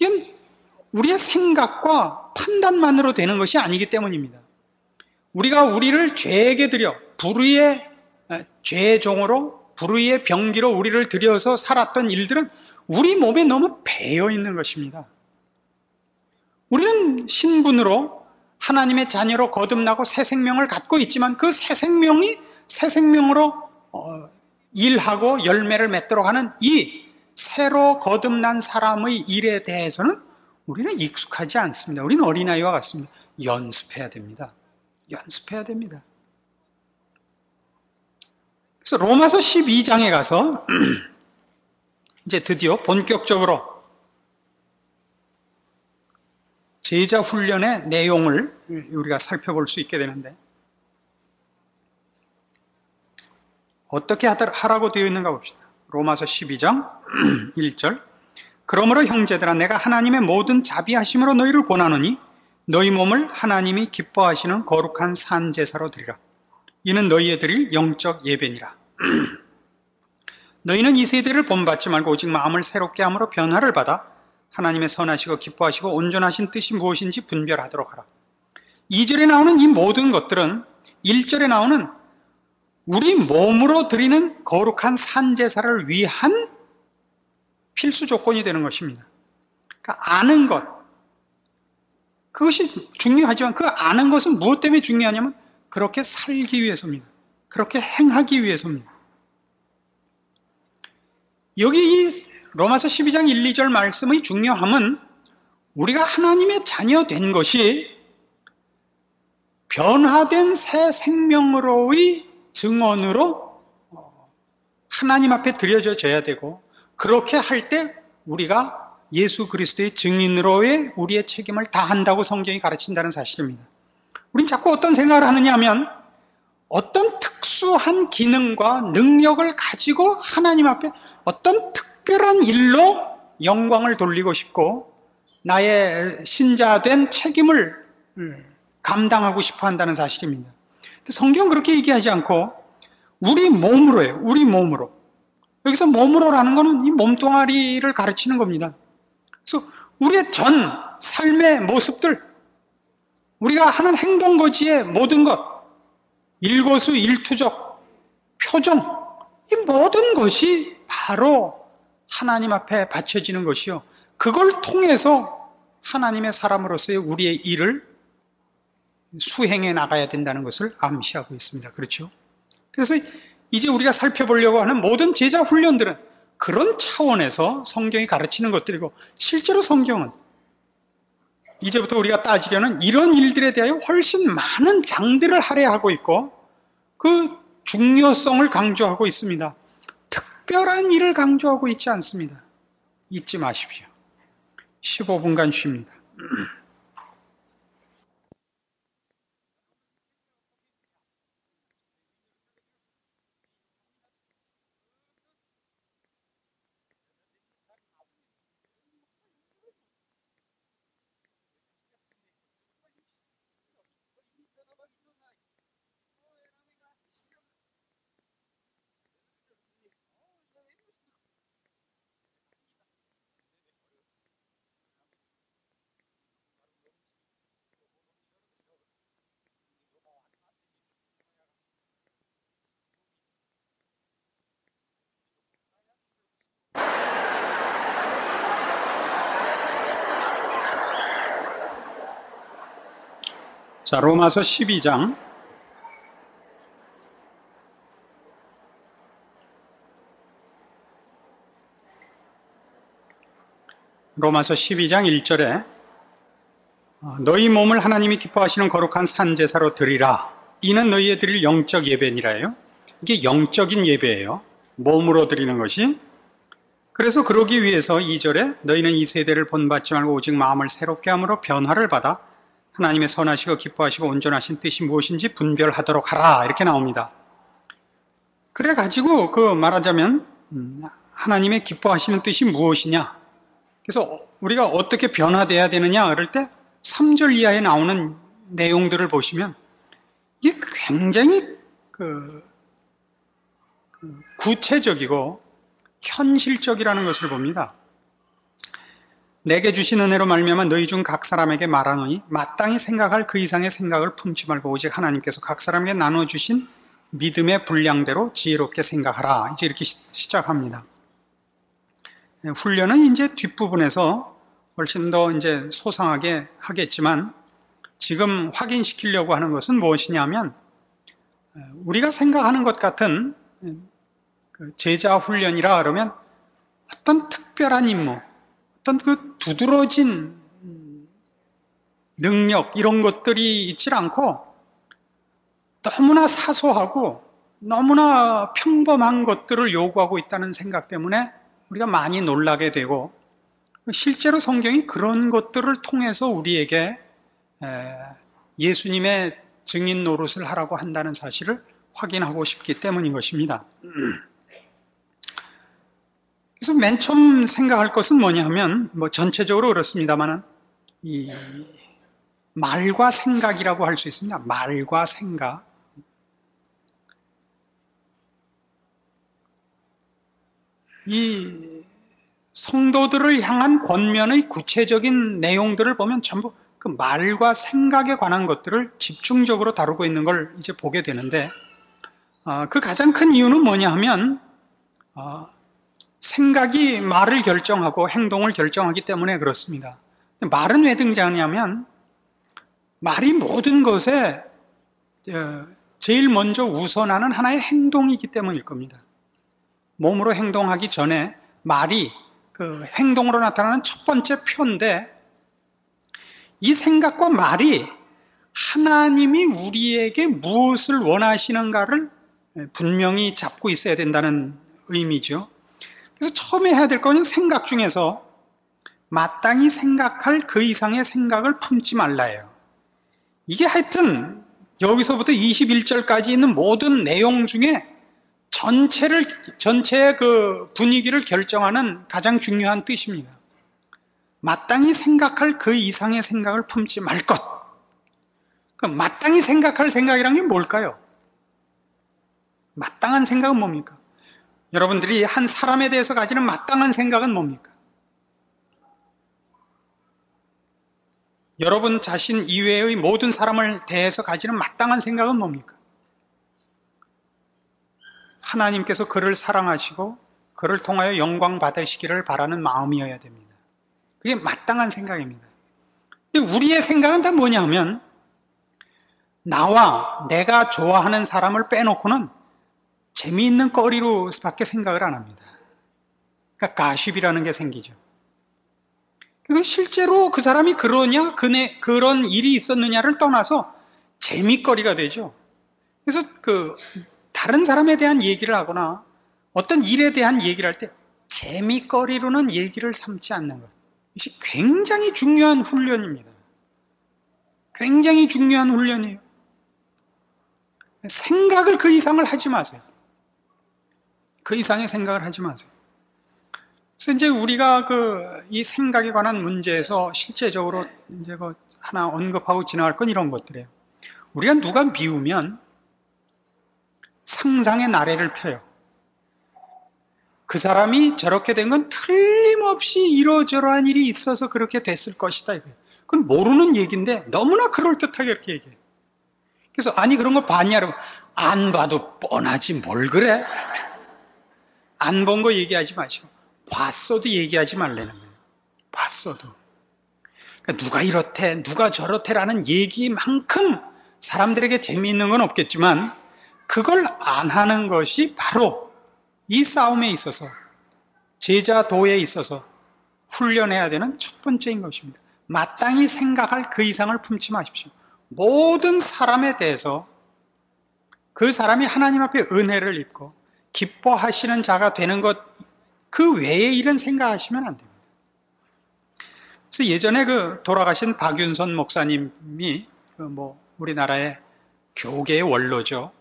이건 우리의 생각과 판단만으로 되는 것이 아니기 때문입니다. 우리가 우리를 죄에게 들여 불의의 죄의 종으로 불의의 병기로 우리를 들여서 살았던 일들은 우리 몸에 너무 배어 있는 것입니다. 우리는 신분으로 하나님의 자녀로 거듭나고 새 생명을 갖고 있지만 그 새 생명으로 일하고 열매를 맺도록 하는 이 새로 거듭난 사람의 일에 대해서는 우리는 익숙하지 않습니다. 우리는 어린아이와 같습니다. 연습해야 됩니다. 연습해야 됩니다. 그래서 로마서 12장에 가서 이제 드디어 본격적으로 제자 훈련의 내용을 우리가 살펴볼 수 있게 되는데 어떻게 하라고 되어 있는가 봅시다. 로마서 12장 1절, 그러므로 형제들아 내가 하나님의 모든 자비하심으로 너희를 권하노니 너희 몸을 하나님이 기뻐하시는 거룩한 산 제사로 드리라. 이는 너희에 드릴 영적 예배니라. 너희는 이 세대를 본받지 말고 오직 마음을 새롭게 함으로 변화를 받아 하나님의 선하시고 기뻐하시고 온전하신 뜻이 무엇인지 분별하도록 하라. 2절에 나오는 이 모든 것들은 1절에 나오는 우리 몸으로 드리는 거룩한 산 제사를 위한 필수 조건이 되는 것입니다. 그러니까 아는 것, 그것이 중요하지만 그 아는 것은 무엇 때문에 중요하냐면 그렇게 살기 위해서입니다. 그렇게 행하기 위해서입니다. 여기 이 로마서 12장 1, 2절 말씀의 중요함은 우리가 하나님의 자녀 된 것이 변화된 새 생명으로의 증언으로 하나님 앞에 드려져야 되고, 그렇게 할 때 우리가 예수 그리스도의 증인으로의 우리의 책임을 다한다고 성경이 가르친다는 사실입니다. 우린 자꾸 어떤 생각을 하느냐 하면 어떤 특수한 기능과 능력을 가지고 하나님 앞에 어떤 특별한 일로 영광을 돌리고 싶고 나의 신자된 책임을 감당하고 싶어 한다는 사실입니다. 성경은 그렇게 얘기하지 않고 우리 몸으로 해요. 우리 몸으로. 여기서 몸으로라는 것은 이 몸뚱아리를 가르치는 겁니다. 그래서 우리의 전 삶의 모습들, 우리가 하는 행동거지의 모든 것, 일거수일투족, 표정, 이 모든 것이 바로 하나님 앞에 바쳐지는 것이요, 그걸 통해서 하나님의 사람으로서의 우리의 일을 수행해 나가야 된다는 것을 암시하고 있습니다. 그렇죠? 그래서 이제 우리가 살펴보려고 하는 모든 제자 훈련들은 그런 차원에서 성경이 가르치는 것들이고, 실제로 성경은 이제부터 우리가 따지려는 이런 일들에 대하여 훨씬 많은 장들을 할애하고 있고 그 중요성을 강조하고 있습니다. 특별한 일을 강조하고 있지 않습니다. 잊지 마십시오. 15분간 쉽니다. 자, 로마서 12장 로마서 12장 1절에 너희 몸을 하나님이 기뻐하시는 거룩한 산 제사로 드리라. 이는 너희에 드릴 영적 예배니라예요. 이게 영적인 예배예요. 몸으로 드리는 것이. 그래서 그러기 위해서 2절에 너희는 이 세대를 본받지 말고 오직 마음을 새롭게 함으로 변화를 받아 하나님의 선하시고 기뻐하시고 온전하신 뜻이 무엇인지 분별하도록 하라. 이렇게 나옵니다. 그래가지고 말하자면 하나님의 기뻐하시는 뜻이 무엇이냐. 그래서 우리가 어떻게 변화돼야 되느냐 그럴 때 3절 이하에 나오는 내용들을 보시면 이게 굉장히 구체적이고 현실적이라는 것을 봅니다. 내게 주신 은혜로 말미암아 너희 중 각 사람에게 말하노니 마땅히 생각할 그 이상의 생각을 품지 말고 오직 하나님께서 각 사람에게 나눠주신 믿음의 분량대로 지혜롭게 생각하라. 이제 이렇게 시작합니다. 훈련은 이제 뒷부분에서 훨씬 더 이제 소상하게 하겠지만 지금 확인시키려고 하는 것은 무엇이냐면 우리가 생각하는 것 같은 제자 훈련이라 그러면 어떤 특별한 임무, 어떤 두드러진 능력 이런 것들이 있지 않고 너무나 사소하고 너무나 평범한 것들을 요구하고 있다는 생각 때문에 우리가 많이 놀라게 되고, 실제로 성경이 그런 것들을 통해서 우리에게 예수님의 증인 노릇을 하라고 한다는 사실을 확인하고 싶기 때문인 것입니다. 그래서 맨 처음 생각할 것은 뭐냐 하면 전체적으로 그렇습니다만 이 말과 생각이라고 할 수 있습니다. 말과 생각. 이 성도들을 향한 권면의 구체적인 내용들을 보면 전부 그 말과 생각에 관한 것들을 집중적으로 다루고 있는 걸 이제 보게 되는데, 그 가장 큰 이유는 뭐냐 하면, 생각이 말을 결정하고 행동을 결정하기 때문에 그렇습니다. 말은 왜 등장하냐면, 말이 모든 것에 제일 먼저 우선하는 하나의 행동이기 때문일 겁니다. 몸으로 행동하기 전에 말이 그 행동으로 나타나는 첫 번째 표인데, 이 생각과 말이 하나님이 우리에게 무엇을 원하시는가를 분명히 잡고 있어야 된다는 의미죠. 그래서 처음에 해야 될 거는 생각 중에서 마땅히 생각할 그 이상의 생각을 품지 말라예요. 이게 하여튼 여기서부터 21절까지 있는 모든 내용 중에 전체의 그 분위기를 결정하는 가장 중요한 뜻입니다. 마땅히 생각할 그 이상의 생각을 품지 말 것. 마땅히 생각할 생각이란 게 뭘까요? 마땅한 생각은 뭡니까? 여러분들이 한 사람에 대해서 가지는 마땅한 생각은 뭡니까? 여러분 자신 이외의 모든 사람을 대해서 가지는 마땅한 생각은 뭡니까? 하나님께서 그를 사랑하시고 그를 통하여 영광 받으시기를 바라는 마음이어야 됩니다. 그게 마땅한 생각입니다. 근데 우리의 생각은 다 뭐냐 하면, 나와 내가 좋아하는 사람을 빼놓고는 재미있는 거리로 밖에 생각을 안 합니다. 그러니까 가십이라는 게 생기죠. 실제로 그 사람이 그러냐, 그런 일이 있었느냐를 떠나서 재미거리가 되죠. 그래서 다른 사람에 대한 얘기를 하거나 어떤 일에 대한 얘기를 할 때 재미거리로는 얘기를 삼지 않는 것. 이것이 굉장히 중요한 훈련입니다. 굉장히 중요한 훈련이에요. 생각을 그 이상을 하지 마세요. 그 이상의 생각을 하지 마세요. 그래서 이제 우리가 이 생각에 관한 문제에서 실제적으로 이제 하나 언급하고 지나갈 건 이런 것들이에요. 우리가 누가 미우면 상상의 나래를 펴요. 그 사람이 저렇게 된 건 틀림없이 이러저러한 일이 있어서 그렇게 됐을 것이다. 이거예요. 그건 모르는 얘기인데 너무나 그럴듯하게 이렇게 얘기해요. 그래서 아니 그런 거 봤냐? 안 봐도 뻔하지 뭘 그래? 안 본 거 얘기하지 마시고 봤어도 얘기하지 말라는 거예요. 봤어도. 그러니까 누가 이렇대, 누가 저렇대라는 얘기만큼 사람들에게 재미있는 건 없겠지만 그걸 안 하는 것이 바로 이 싸움에 있어서, 제자도에 있어서 훈련해야 되는 첫 번째인 것입니다. 마땅히 생각할 그 이상을 품지 마십시오. 모든 사람에 대해서 그 사람이 하나님 앞에 은혜를 입고 기뻐하시는 자가 되는 것, 그 외의 일은 생각하시면 안 됩니다. 그래서 예전에 돌아가신 박윤선 목사님이 우리나라의 교계의 원로죠.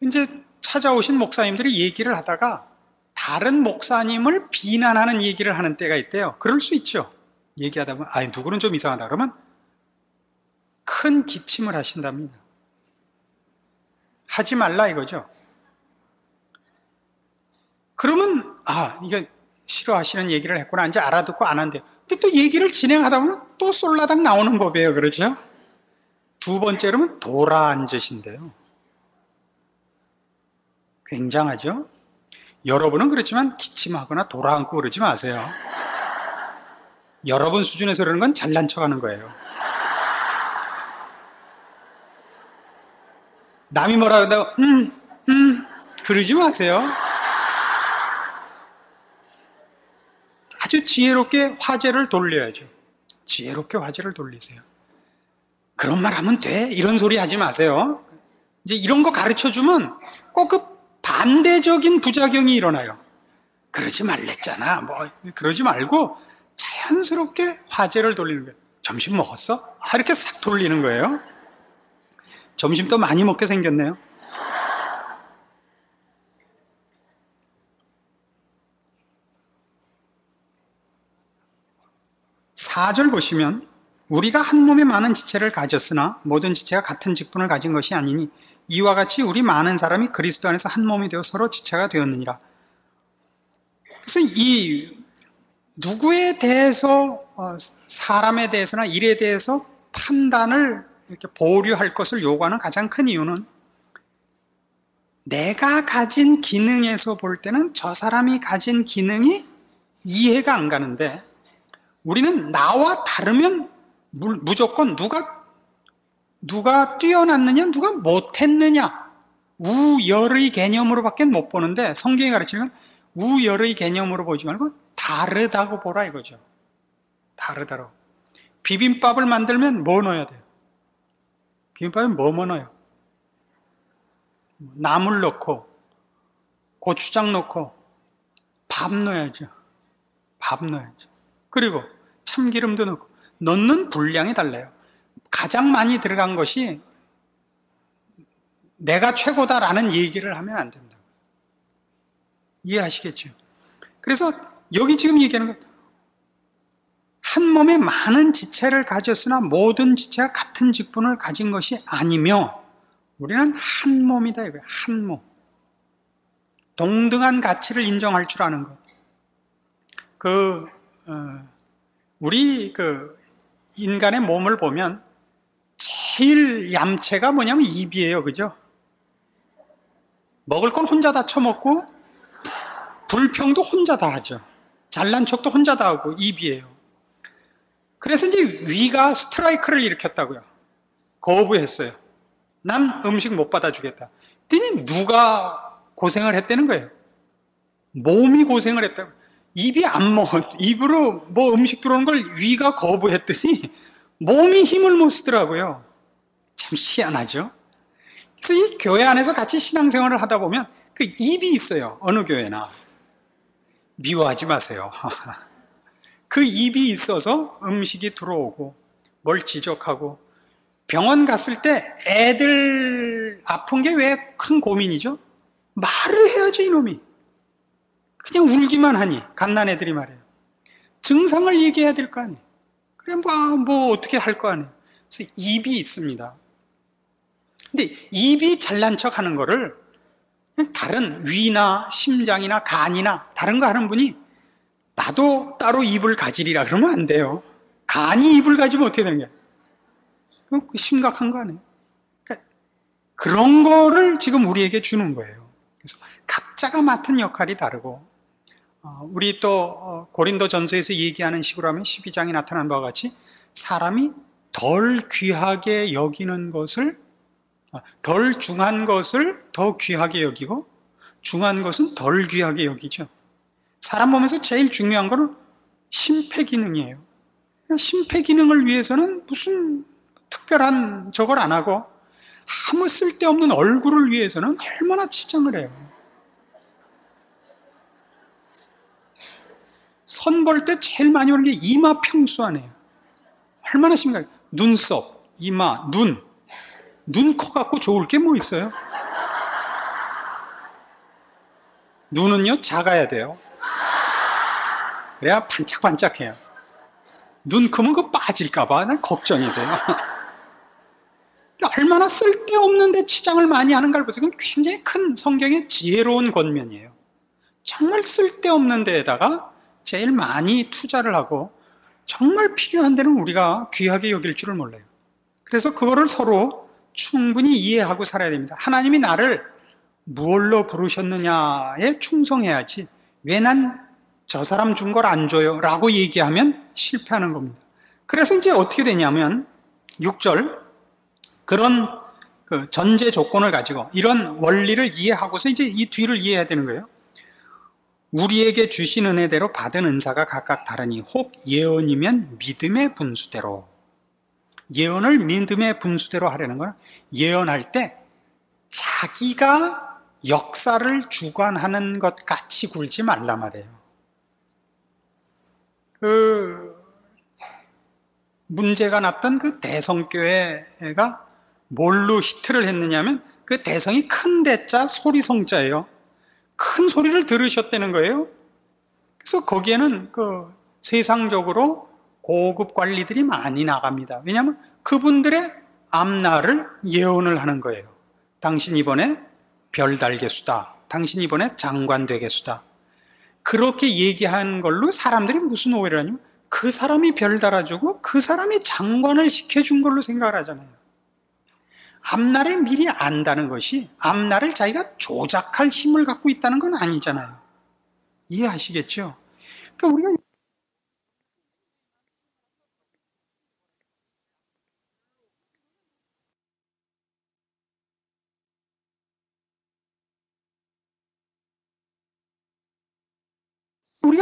이제 찾아오신 목사님들이 얘기를 하다가 다른 목사님을 비난하는 얘기를 하는 때가 있대요. 그럴 수 있죠. 얘기하다 보면 누구는 좀 이상하다 그러면 큰 기침을 하신답니다. 하지 말라 이거죠. 그러면 이게 싫어하시는 얘기를 했구나 이제 알아듣고 안 한대요. 근데 또 얘기를 진행하다 보면 또 쏠라당 나오는 법이에요. 그렇죠? 두 번째로는 돌아 앉으신대요. 굉장하죠? 여러분은 그렇지만 기침하거나 돌아 앉고 그러지 마세요. 여러분 수준에서 그러는 건 잘난 척하는 거예요. 남이 뭐라 그러다가 그러지 마세요. 아주 지혜롭게 화제를 돌려야죠. 지혜롭게 화제를 돌리세요. 그런 말 하면 돼? 이런 소리 하지 마세요. 이제 이런 거 가르쳐 주면 꼭 반대적인 부작용이 일어나요. 그러지 말랬잖아. 그러지 말고 자연스럽게 화제를 돌리는 거예요. 점심 먹었어? 이렇게 싹 돌리는 거예요. 점심 또 많이 먹게 생겼네요. 4절 보시면 우리가 한 몸에 많은 지체를 가졌으나 모든 지체가 같은 직분을 가진 것이 아니니 이와 같이 우리 많은 사람이 그리스도 안에서 한 몸이 되어 서로 지체가 되었느니라. 그래서 이 누구에 대해서 사람에 대해서나 일에 대해서 판단을 이렇게 보류할 것을 요구하는 가장 큰 이유는 내가 가진 기능에서 볼 때는 저 사람이 가진 기능이 이해가 안 가는데 우리는 나와 다르면 무조건 누가 뛰어났느냐, 누가 못했느냐, 우열의 개념으로밖에 못 보는데 성경이 가르치는 건 우열의 개념으로 보지 말고 다르다고 보라 이거죠. 다르다고. 비빔밥을 만들면 뭐 넣어야 돼요? 비빔밥에 뭐 넣어요? 나물 넣고 고추장 넣고 밥 넣어야죠. 밥 넣어야죠. 그리고 참기름도 넣고 넣는 분량이 달라요. 가장 많이 들어간 것이 내가 최고다라는 얘기를 하면 안 된다. 이해하시겠죠? 그래서 여기 지금 얘기하는 건 한 몸에 많은 지체를 가졌으나 모든 지체가 같은 직분을 가진 것이 아니며 우리는 한 몸이다 이거예요. 한 몸. 동등한 가치를 인정할 줄 아는 것. 우리 인간의 몸을 보면 제일 얌체가 뭐냐면 입이에요. 그죠? 먹을 건 혼자 다 처먹고 불평도 혼자 다 하죠. 잘난 척도 혼자 다 하고 입이에요. 그래서 이제 위가 스트라이크를 일으켰다고요. 거부했어요. 난 음식 못 받아주겠다. 그랬더니 누가 고생을 했다는 거예요. 몸이 고생을 했다고. 입이 안 먹어. 입으로 뭐 음식 들어오는 걸 위가 거부했더니 몸이 힘을 못 쓰더라고요. 참 희한하죠? 그래서 이 교회 안에서 같이 신앙생활을 하다 보면 그 입이 있어요. 어느 교회나. 미워하지 마세요. 그 입이 있어서 음식이 들어오고 뭘 지적하고 병원 갔을 때 애들 아픈 게 왜 큰 고민이죠? 말을 해야지 이놈이. 그냥 울기만 하니 갓난애들이 말해요. 증상을 얘기해야 될 거 아니에요. 그래 뭐 어떻게 할 거 아니에요. 그래서 입이 있습니다. 근데 입이 잘난 척 하는 거를 그냥 다른 위나 심장이나 간이나 다른 거 하는 분이 나도 따로 입을 가지리라 그러면 안 돼요. 간이 입을 가지면 어떻게 되는 거야? 그럼 심각한 거 아니에요? 그러니까 그런 거를 지금 우리에게 주는 거예요. 그래서 각자가 맡은 역할이 다르고 우리 또 고린도전서에서 얘기하는 식으로 하면 12장에 나타난 바와 같이 사람이 덜 귀하게 여기는 것을 덜 중한 것을 더 귀하게 여기고 중한 것은 덜 귀하게 여기죠. 사람 몸에서 제일 중요한 거는 심폐기능이에요. 심폐기능을 위해서는 무슨 특별한 저걸 안 하고 아무 쓸데없는 얼굴을 위해서는 얼마나 치장을 해요. 선 볼 때 제일 많이 오는 게 이마 평수안이에요. 얼마나 심각해요. 눈썹, 이마, 눈 커 갖고 좋을 게 뭐 있어요? 눈은요 작아야 돼요. 그래야 반짝반짝해요. 눈 크면 그거 빠질까봐 난 걱정이 돼요. 얼마나 쓸데없는데 치장을 많이 하는가를 보세요. 그건 굉장히 큰 성경의 지혜로운 권면이에요. 정말 쓸데없는 데에다가 제일 많이 투자를 하고 정말 필요한 데는 우리가 귀하게 여길 줄을 몰라요. 그래서 그거를 서로 충분히 이해하고 살아야 됩니다. 하나님이 나를 무엇로 부르셨느냐에 충성해야지 왜 난 저 사람 준 걸 안 줘요? 라고 얘기하면 실패하는 겁니다. 그래서 이제 어떻게 되냐면 6절 그런 그 전제 조건을 가지고 이런 원리를 이해하고서 이제 이 뒤를 이해해야 되는 거예요. 우리에게 주신 은혜대로 받은 은사가 각각 다르니 혹 예언이면 믿음의 분수대로. 예언을 믿음의 분수대로 하려는 거는 예언할 때 자기가 역사를 주관하는 것 같이 굴지 말라 말이에요. 문제가 났던 그 대성교회가 뭘로 히트를 했느냐면 그 대성이 큰 대자 소리성자예요. 큰 소리를 들으셨다는 거예요. 그래서 거기에는 그 세상적으로 고급 관리들이 많이 나갑니다. 왜냐하면 그분들의 앞날을 예언을 하는 거예요. 당신 이번에 별 달겠수다. 당신 이번에 장관 되겠수다. 그렇게 얘기한 걸로 사람들이 무슨 오해를 하냐면 그 사람이 별 달아주고 그 사람이 장관을 시켜준 걸로 생각을 하잖아요. 앞날을 미리 안다는 것이 앞날을 자기가 조작할 힘을 갖고 있다는 건 아니잖아요. 이해하시겠죠? 그러니까 우리가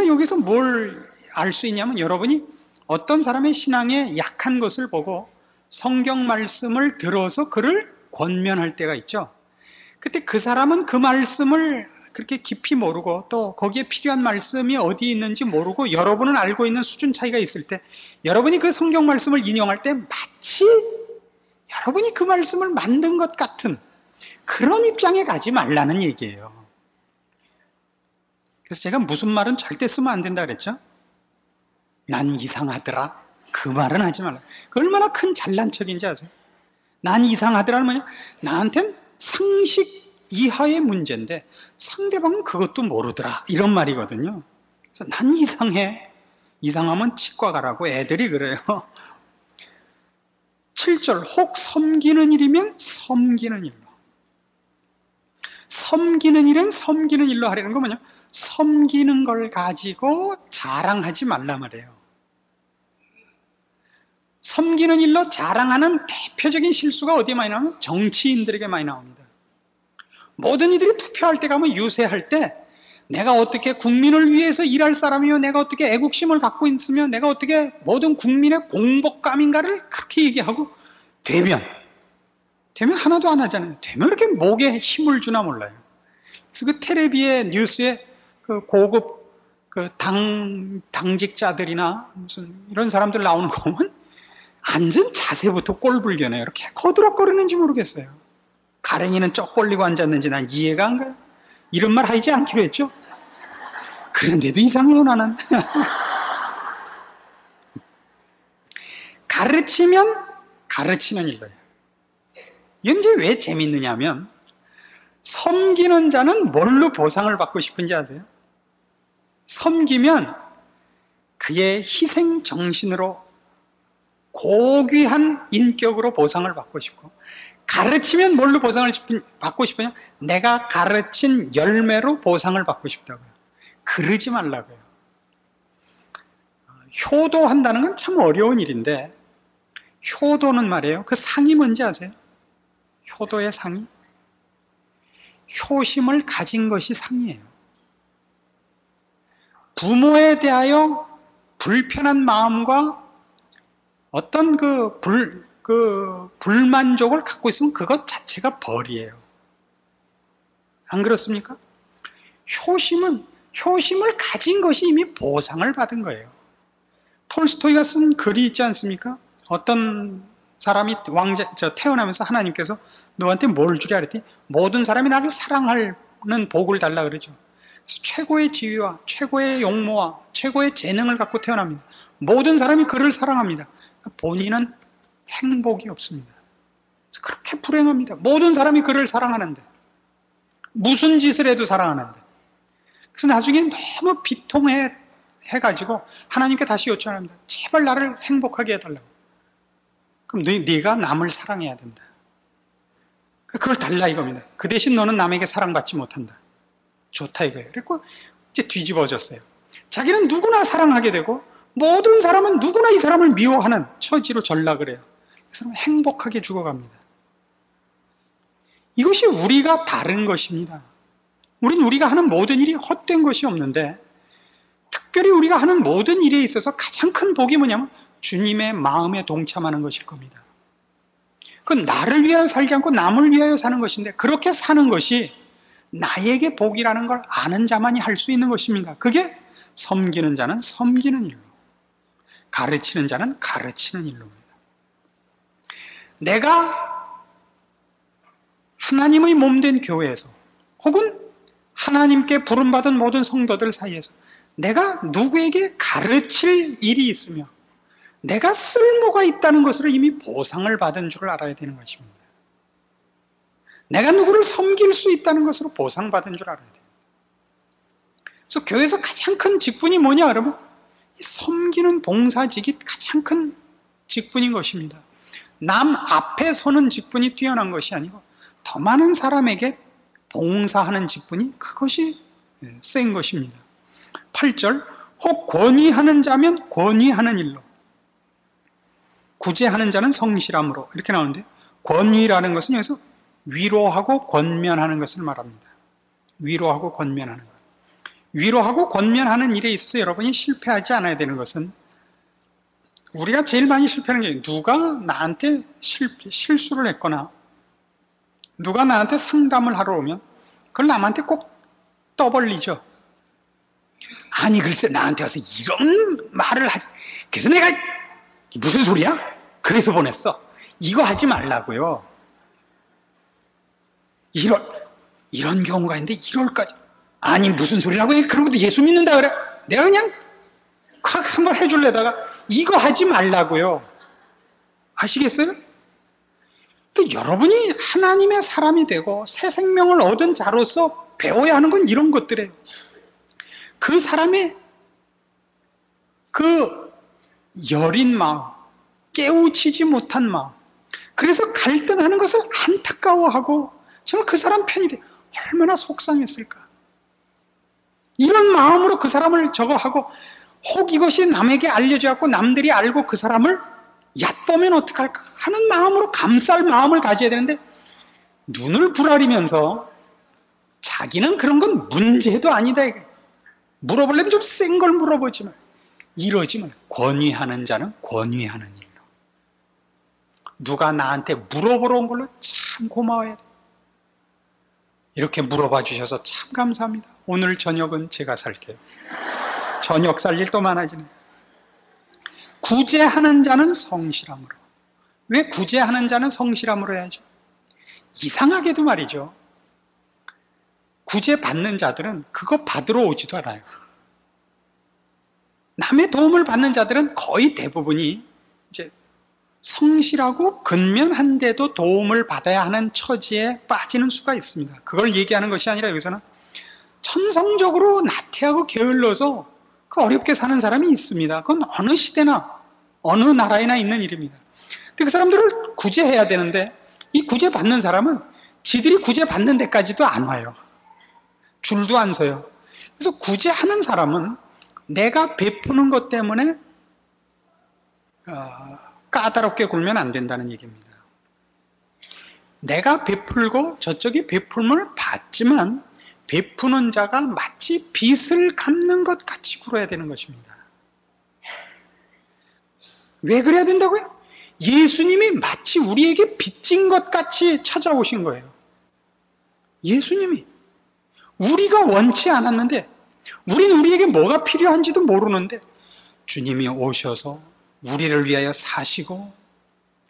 여기서 뭘 알 수 있냐면 여러분이 어떤 사람의 신앙에 약한 것을 보고 성경 말씀을 들어서 그를 권면할 때가 있죠. 그때 그 사람은 그 말씀을 그렇게 깊이 모르고 또 거기에 필요한 말씀이 어디 있는지 모르고 여러분은 알고 있는 수준 차이가 있을 때 여러분이 그 성경 말씀을 인용할 때 마치 여러분이 그 말씀을 만든 것 같은 그런 입장에 가지 말라는 얘기예요. 그래서 제가 무슨 말은 절대 쓰면 안 된다 그랬죠? 난 이상하더라. 그 말은 하지 말라. 그 얼마나 큰 잘난 척인지 아세요? 난 이상하더라는 뭐냐? 나한텐 상식 이하의 문제인데 상대방은 그것도 모르더라. 이런 말이거든요. 그래서 난 이상해. 이상하면 치과 가라고 애들이 그래요. 7절 혹 섬기는 일이면 섬기는 일로. 섬기는 일은 섬기는 일로 하려는 거 뭐냐? 섬기는 걸 가지고 자랑하지 말라 말이에요. 섬기는 일로 자랑하는 대표적인 실수가 어디에 많이 나오면 정치인들에게 많이 나옵니다. 모든 이들이 투표할 때 가면 유세할 때 내가 어떻게 국민을 위해서 일할 사람이며 내가 어떻게 애국심을 갖고 있으며 내가 어떻게 모든 국민의 공복감인가를 그렇게 얘기하고 되면 하나도 안 하잖아요. 되면 이렇게 목에 힘을 주나 몰라요. 그래서 그 텔레비의 뉴스에 그 고급 그 당직자들이나 무슨 이런 사람들 나오는 거 보면 앉은 자세부터 꼴불견해요. 이렇게 거드럭거리는지 모르겠어요. 가랭이는 쩍 벌리고 앉았는지 난 이해가 안 가요. 이런 말 하지 않기로 했죠? 그런데도 이상해요, 나는. 가르치면 가르치는 일로예요. 이게 왜 재밌느냐면 섬기는 자는 뭘로 보상을 받고 싶은지 아세요? 섬기면 그의 희생 정신으로 고귀한 인격으로 보상을 받고 싶고 가르치면 뭘로 보상을 받고 싶으냐? 내가 가르친 열매로 보상을 받고 싶다고요. 그러지 말라고요. 효도한다는 건 참 어려운 일인데 효도는 말이에요. 그 상이 뭔지 아세요? 효도의 상이? 효심을 가진 것이 상이에요. 부모에 대하여 불편한 마음과 어떤 불만족을 갖고 있으면 그것 자체가 벌이에요. 안 그렇습니까? 효심을 가진 것이 이미 보상을 받은 거예요. 톨스토이가 쓴 글이 있지 않습니까? 어떤 사람이 태어나면서 하나님께서 너한테 뭘 주랴 그랬더니 모든 사람이 나를 사랑하는 복을 달라 그러죠. 그래서 최고의 지위와 최고의 용모와 최고의 재능을 갖고 태어납니다. 모든 사람이 그를 사랑합니다. 본인은 행복이 없습니다. 그래서 그렇게 불행합니다. 모든 사람이 그를 사랑하는데 무슨 짓을 해도 사랑하는데 그래서 나중에 너무 비통해가지고 하나님께 다시 요청합니다. 제발 나를 행복하게 해달라고. 그럼 네가 남을 사랑해야 된다. 그걸 달라 이겁니다. 그 대신 너는 남에게 사랑받지 못한다. 좋다 이거예요. 그리고 이제 뒤집어졌어요. 자기는 누구나 사랑하게 되고 모든 사람은 누구나 이 사람을 미워하는 처지로 전락을 해요. 그 사람은 행복하게 죽어갑니다. 이것이 우리가 다른 것입니다. 우리가 하는 모든 일이 헛된 것이 없는데 특별히 우리가 하는 모든 일에 있어서 가장 큰 복이 뭐냐면 주님의 마음에 동참하는 것일 겁니다. 그건 나를 위하여 살지 않고 남을 위하여 사는 것인데 그렇게 사는 것이 나에게 복이라는 걸 아는 자만이 할 수 있는 것입니다. 그게 섬기는 자는 섬기는 일로, 가르치는 자는 가르치는 일로입니다. 내가 하나님의 몸된 교회에서 혹은 하나님께 부름받은 모든 성도들 사이에서 내가 누구에게 가르칠 일이 있으며 내가 쓸모가 있다는 것으로 이미 보상을 받은 줄을 알아야 되는 것입니다. 내가 누구를 섬길 수 있다는 것으로 보상받은 줄 알아야 돼요. 그래서 교회에서 가장 큰 직분이 뭐냐 그러면 이 섬기는 봉사직이 가장 큰 직분인 것입니다. 남 앞에 서는 직분이 뛰어난 것이 아니고 더 많은 사람에게 봉사하는 직분이 그것이 센 것입니다. 8절 혹 권위하는 자면 권위하는 일로 구제하는 자는 성실함으로 이렇게 나오는데 권위라는 것은 여기서 위로하고 권면하는 것을 말합니다. 위로하고 권면하는 것. 위로하고 권면하는 일에 있어서 여러분이 실패하지 않아야 되는 것은 우리가 제일 많이 실패하는 게 누가 나한테 실수를 했거나 누가 나한테 상담을 하러 오면 그걸 남한테 꼭 떠벌리죠. 아니 글쎄 나한테 와서 이런 말을 하지 그래서 내가 무슨 소리야? 그래서 보냈어. 이거 하지 말라고요. 이런 경우가 있는데 이럴까지 아니 무슨 소리라고 해? 그러고도 예수 믿는다 그래? 내가 그냥 콱 한번 해줄래다가 이거 하지 말라고요. 아시겠어요? 또 여러분이 하나님의 사람이 되고 새 생명을 얻은 자로서 배워야 하는 건 이런 것들이에요. 그 사람의 그 여린 마음, 깨우치지 못한 마음, 그래서 갈등하는 것을 안타까워하고 정말 그 사람 편이 돼. 얼마나 속상했을까. 이런 마음으로 그 사람을 저거 하고 혹 이것이 남에게 알려져갖고 남들이 알고 그 사람을 얕보면 어떡할까 하는 마음으로 감쌀 마음을 가져야 되는데 눈을 부라리면서 자기는 그런 건 문제도 아니다. 물어보려면 좀 센 걸 물어보지 말. 이러지 말. 권위하는 자는 권위하는 일로. 누가 나한테 물어보러 온 걸로 참 고마워야 돼. 이렇게 물어봐 주셔서 참 감사합니다. 오늘 저녁은 제가 살게요. 저녁 살 일 또 많아지네. 구제하는 자는 성실함으로. 왜 구제하는 자는 성실함으로 해야죠? 이상하게도 말이죠. 구제받는 자들은 그거 받으러 오지도 않아요. 남의 도움을 받는 자들은 거의 대부분이 이제 성실하고 근면한데도 도움을 받아야 하는 처지에 빠지는 수가 있습니다. 그걸 얘기하는 것이 아니라 여기서는 천성적으로 나태하고 게을러서 그 어렵게 사는 사람이 있습니다. 그건 어느 시대나 어느 나라에나 있는 일입니다. 근데 그 사람들을 구제해야 되는데 이 구제받는 사람은 지들이 구제받는 데까지도 안 와요. 줄도 안 서요. 그래서 구제하는 사람은 내가 베푸는 것 때문에 까다롭게 굴면 안 된다는 얘기입니다. 내가 베풀고 저쪽이 베풀음을 받지만 베푸는 자가 마치 빚을 갚는 것 같이 굴어야 되는 것입니다. 왜 그래야 된다고요? 예수님이 마치 우리에게 빚진 것 같이 찾아오신 거예요. 예수님이 우리가 원치 않았는데 우리는 우리에게 뭐가 필요한지도 모르는데 주님이 오셔서 우리를 위하여 사시고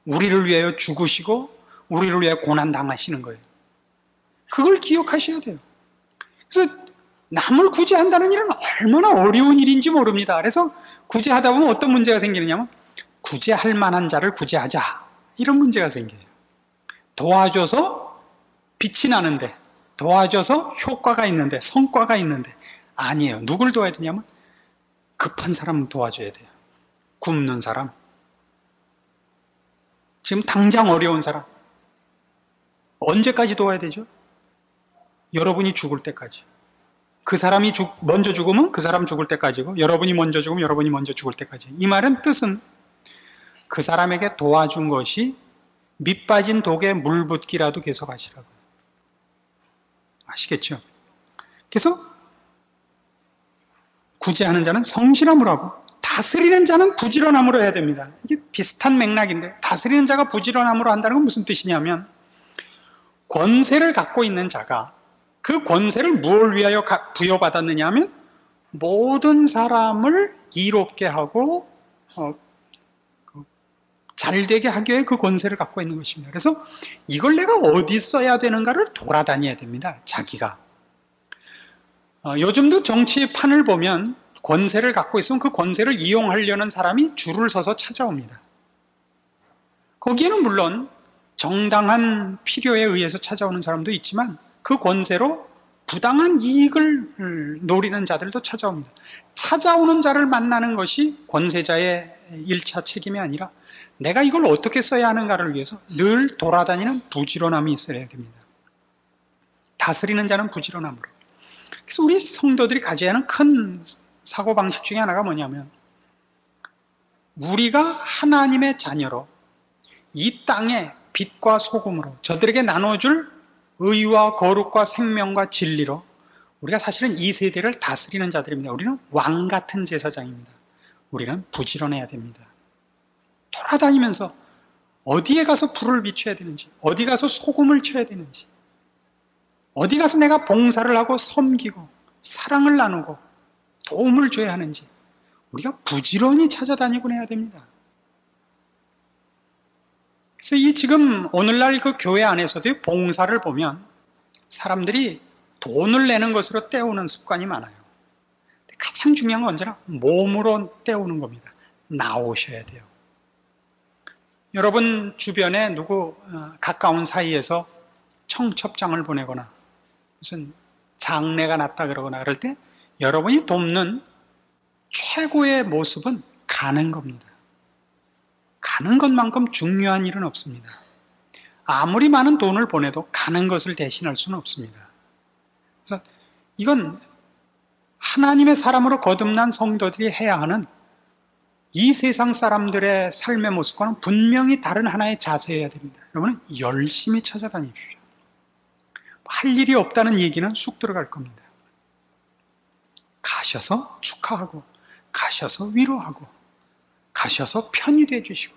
우리를 위하여 죽으시고 우리를 위하여 고난당하시는 거예요. 그걸 기억하셔야 돼요. 그래서 남을 구제한다는 일은 얼마나 어려운 일인지 모릅니다. 그래서 구제하다 보면 어떤 문제가 생기느냐면 구제할 만한 자를 구제하자 이런 문제가 생겨요. 도와줘서 빛이 나는데 도와줘서 효과가 있는데 성과가 있는데 아니에요. 누굴 도와야 되냐면 급한 사람 도와줘야 돼요. 굶는 사람, 지금 당장 어려운 사람. 언제까지 도와야 되죠? 여러분이 죽을 때까지. 그 사람이 먼저 죽으면 그 사람 죽을 때까지고 여러분이 먼저 죽으면 여러분이 먼저 죽을 때까지. 이 말은 뜻은 그 사람에게 도와준 것이 밑 빠진 독에 물 붓기라도 계속 하시라고요. 아시겠죠? 그래서 구제하는 자는 성실함으로 하고 다스리는 자는 부지런함으로 해야 됩니다. 이게 비슷한 맥락인데 다스리는 자가 부지런함으로 한다는 건 무슨 뜻이냐면 권세를 갖고 있는 자가 그 권세를 무엇을 위하여 부여받았느냐 하면 모든 사람을 이롭게 하고 잘되게 하기 위해 그 권세를 갖고 있는 것입니다. 그래서 이걸 내가 어디 써야 되는가를 돌아다녀야 됩니다. 자기가. 요즘도 정치판을 보면 권세를 갖고 있으면 그 권세를 이용하려는 사람이 줄을 서서 찾아옵니다. 거기에는 물론 정당한 필요에 의해서 찾아오는 사람도 있지만 그 권세로 부당한 이익을 노리는 자들도 찾아옵니다. 찾아오는 자를 만나는 것이 권세자의 1차 책임이 아니라 내가 이걸 어떻게 써야 하는가를 위해서 늘 돌아다니는 부지런함이 있어야 됩니다. 다스리는 자는 부지런함으로. 그래서 우리 성도들이 가져야 하는 큰 사고방식 중에 하나가 뭐냐면 우리가 하나님의 자녀로 이 땅에 빛과 소금으로 저들에게 나눠줄 의와 거룩과 생명과 진리로 우리가 사실은 이 세대를 다스리는 자들입니다. 우리는 왕 같은 제사장입니다. 우리는 부지런해야 됩니다. 돌아다니면서 어디에 가서 불을 비춰야 되는지, 어디 가서 소금을 쳐야 되는지, 어디 가서 내가 봉사를 하고 섬기고 사랑을 나누고 도움을 줘야 하는지 우리가 부지런히 찾아다니곤 해야 됩니다. 그래서 이 지금 오늘날 그 교회 안에서도 봉사를 보면 사람들이 돈을 내는 것으로 때우는 습관이 많아요. 가장 중요한 건 언제나 몸으로 때우는 겁니다. 나오셔야 돼요. 여러분 주변에 누구 가까운 사이에서 청첩장을 보내거나 무슨 장례가 났다 그러거나 그럴 때 여러분이 돕는 최고의 모습은 가는 겁니다. 가는 것만큼 중요한 일은 없습니다. 아무리 많은 돈을 보내도 가는 것을 대신할 수는 없습니다. 그래서 이건 하나님의 사람으로 거듭난 성도들이 해야 하는 이 세상 사람들의 삶의 모습과는 분명히 다른 하나의 자세여야 됩니다. 여러분은 열심히 찾아다니십시오. 할 일이 없다는 얘기는 쑥 들어갈 겁니다. 가셔서 축하하고 가셔서 위로하고 가셔서 편히 돼주시고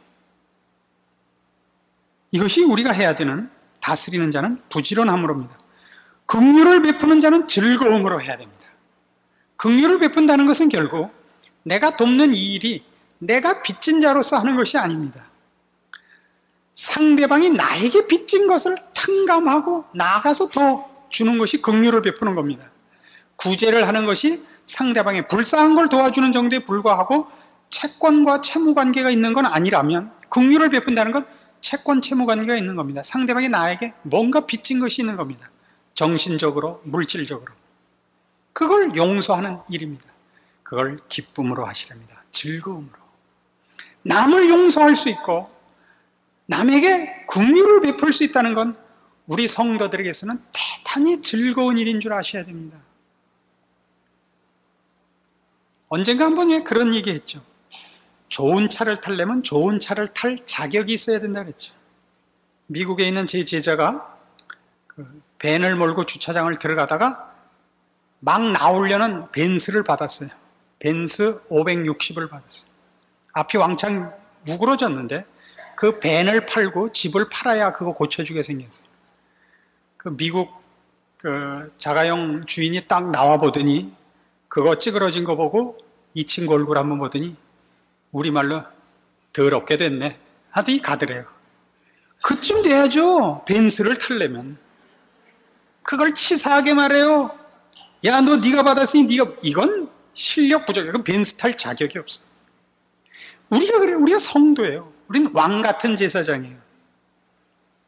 이것이 우리가 해야 되는 다스리는 자는 부지런함으로입니다. 긍휼을 베푸는 자는 즐거움으로 해야 됩니다. 긍휼을 베푼다는 것은 결국 내가 돕는 이 일이 내가 빚진 자로서 하는 것이 아닙니다. 상대방이 나에게 빚진 것을 탕감하고 나아가서 더 주는 것이 긍휼을 베푸는 겁니다. 구제를 하는 것이 상대방의 불쌍한 걸 도와주는 정도에 불과하고 채권과 채무 관계가 있는 건 아니라면 긍휼을 베푼다는 건 채권 채무 관계가 있는 겁니다. 상대방이 나에게 뭔가 빚진 것이 있는 겁니다. 정신적으로, 물질적으로. 그걸 용서하는 일입니다. 그걸 기쁨으로 하시랍니다. 즐거움으로. 남을 용서할 수 있고 남에게 긍휼을 베풀 수 있다는 건 우리 성도들에게서는 대단히 즐거운 일인 줄 아셔야 됩니다. 언젠가 한번 그런 얘기 했죠. 좋은 차를 타려면 좋은 차를 탈 자격이 있어야 된다 그랬죠. 미국에 있는 제 제자가 밴을 몰고 주차장을 들어가다가 막 나오려는 벤츠를 받았어요. 벤츠 560을 받았어요. 앞이 왕창 우그러졌는데 그 밴을 팔고 집을 팔아야 그거 고쳐주게 생겼어요. 그 미국 그 자가용 주인이 딱 나와 보더니 그거 찌그러진 거 보고 이 친구 얼굴 한번 보더니 우리말로 더럽게 됐네 하더니 가더래요. 그쯤 돼야죠. 벤츠를 타려면. 그걸 치사하게 말해요. 야, 너 네가 받았으니 네가 이건 실력 부족이야. 그건 벤츠 탈 자격이 없어. 우리가 그래요. 우리가 성도예요. 우리는 왕 같은 제사장이에요.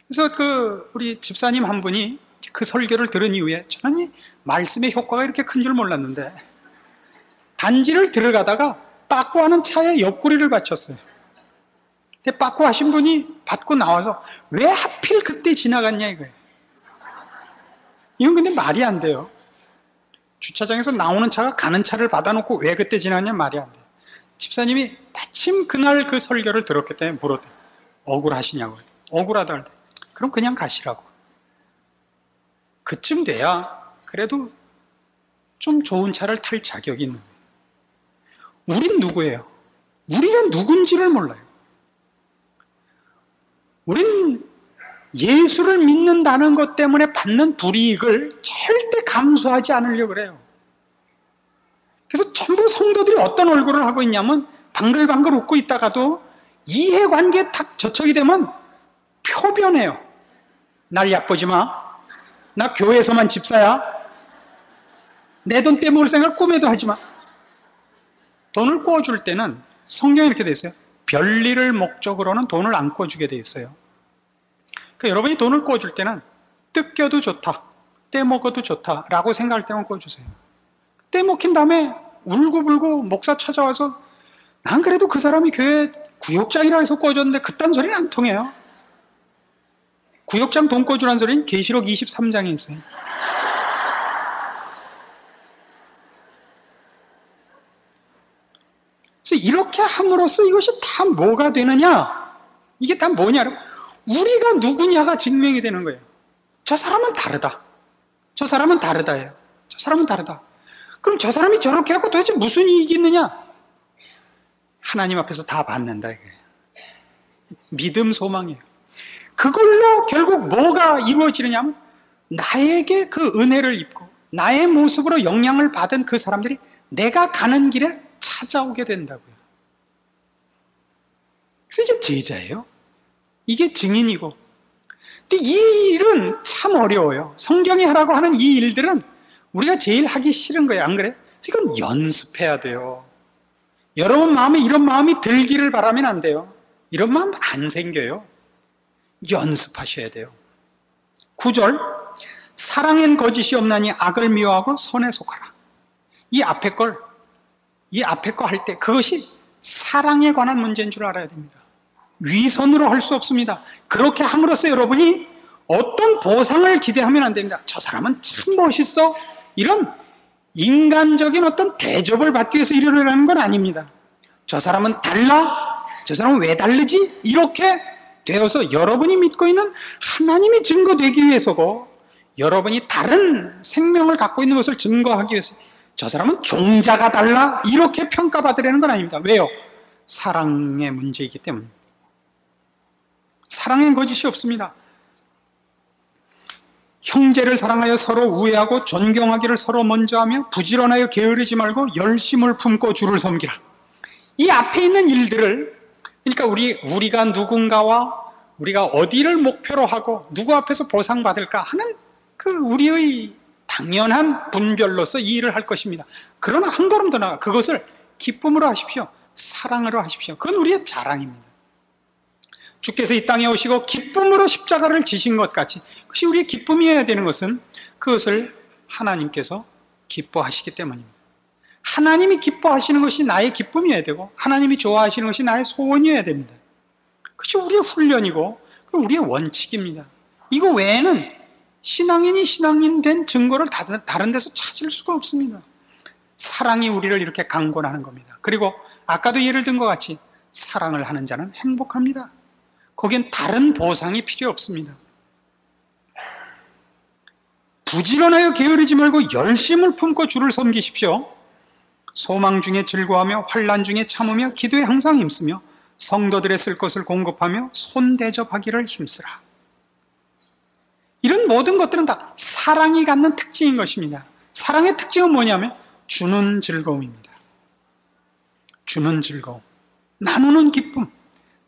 그래서 우리 집사님 한 분이 그 설교를 들은 이후에 저는 이 말씀의 효과가 이렇게 큰 줄 몰랐는데 단지를 들어가다가 빠꾸하는 차에 옆구리를 받쳤어요. 근데 빠꾸하신 분이 받고 나와서 왜 하필 그때 지나갔냐 이거예요. 이건 근데 말이 안 돼요. 주차장에서 나오는 차가 가는 차를 받아놓고 왜 그때 지나갔냐 말이 안 돼요. 집사님이 마침 그날 그 설교를 들었기 때문에 물었대요. 억울하시냐고. 억울하다 할 때. 그럼 그냥 가시라고. 그쯤 돼야 그래도 좀 좋은 차를 탈 자격이 있는 거예요. 우린 누구예요? 우리가 누군지를 몰라요. 우린 예수를 믿는다는 것 때문에 받는 불이익을 절대 감수하지 않으려고 그래요. 그래서 전부 성도들이 어떤 얼굴을 하고 있냐면 방글방글 웃고 있다가도 이해관계에 탁 저촉이 되면 표변해요. 날 얕보지 마. 나 교회에서만 집사야. 내 돈 떼먹을 생각을 꿈에도 하지 마. 돈을 꿔줄 때는 성경에 이렇게 돼 있어요. 별일을 목적으로는 돈을 안 꿔주게 돼 있어요. 그러니까 여러분이 돈을 꿔줄 때는 뜯겨도 좋다, 떼먹어도 좋다라고 생각할 때만 꿔주세요. 떼먹힌 다음에 울고불고 목사 찾아와서 난 그래도 그 사람이 교회 구역장이라 해서 꿔줬는데 그딴 소리는 안 통해요. 구역장 돈 꿔주라는 소리는 계시록 23장에 있어요. 그래서 이렇게 함으로써 이것이 다 뭐가 되느냐? 이게 다 뭐냐? 우리가 누구냐가 증명이 되는 거예요. 저 사람은 다르다. 저 사람은 다르다예요. 저 사람은 다르다. 그럼 저 사람이 저렇게 하고 도대체 무슨 이익이 있느냐? 하나님 앞에서 다 받는다 이거예요. 믿음, 소망이에요. 그걸로 결국 뭐가 이루어지느냐면 나에게 그 은혜를 입고 나의 모습으로 영향을 받은 그 사람들이 내가 가는 길에 찾아오게 된다고요. 그래서 이게 제자예요. 이게 증인이고. 근데 이 일은 참 어려워요. 성경이 하라고 하는 이 일들은 우리가 제일 하기 싫은 거예요. 안 그래요? 이건 연습해야 돼요. 여러분 마음에 이런 마음이 들기를 바라면 안 돼요. 이런 마음 안 생겨요. 연습하셔야 돼요. 9절, 사랑엔 거짓이 없나니 악을 미워하고 선에 속하라. 이 앞에 거 할 때 그것이 사랑에 관한 문제인 줄 알아야 됩니다. 위선으로 할 수 없습니다. 그렇게 함으로써 여러분이 어떤 보상을 기대하면 안 됩니다. 저 사람은 참 멋있어. 이런 인간적인 어떤 대접을 받기 위해서 이러려는 건 아닙니다. 저 사람은 달라? 저 사람은 왜 다르지? 이렇게 되어서 여러분이 믿고 있는 하나님이 증거되기 위해서고 여러분이 다른 생명을 갖고 있는 것을 증거하기 위해서 저 사람은 종자가 달라? 이렇게 평가받으려는 건 아닙니다. 왜요? 사랑의 문제이기 때문입니다. 사랑엔 거짓이 없습니다. 형제를 사랑하여 서로 우애하고 존경하기를 서로 먼저 하며 부지런하여 게으르지 말고 열심을 품고 주를 섬기라. 이 앞에 있는 일들을 그러니까 우리가 누군가와 우리가 어디를 목표로 하고 누구 앞에서 보상받을까 하는 그 우리의 당연한 분별로서 이 일을 할 것입니다. 그러나 한 걸음 더 나아가 그것을 기쁨으로 하십시오. 사랑으로 하십시오. 그건 우리의 자랑입니다. 주께서 이 땅에 오시고 기쁨으로 십자가를 지신 것 같이 그것이 우리의 기쁨이어야 되는 것은 그것을 하나님께서 기뻐하시기 때문입니다. 하나님이 기뻐하시는 것이 나의 기쁨이어야 되고 하나님이 좋아하시는 것이 나의 소원이어야 됩니다. 그것이 우리의 훈련이고 우리의 원칙입니다. 이거 외에는 신앙인이 신앙인 된 증거를 다른 데서 찾을 수가 없습니다. 사랑이 우리를 이렇게 강권하는 겁니다. 그리고 아까도 예를 든 것 같이 사랑을 하는 자는 행복합니다. 거기엔 다른 보상이 필요 없습니다. 부지런하여 게으르지 말고 열심을 품고 주를 섬기십시오. 소망 중에 즐거워하며 환난 중에 참으며 기도에 항상 힘쓰며 성도들의 쓸 것을 공급하며 손대접하기를 힘쓰라. 이런 모든 것들은 다 사랑이 갖는 특징인 것입니다. 사랑의 특징은 뭐냐면 주는 즐거움입니다. 주는 즐거움, 나누는 기쁨,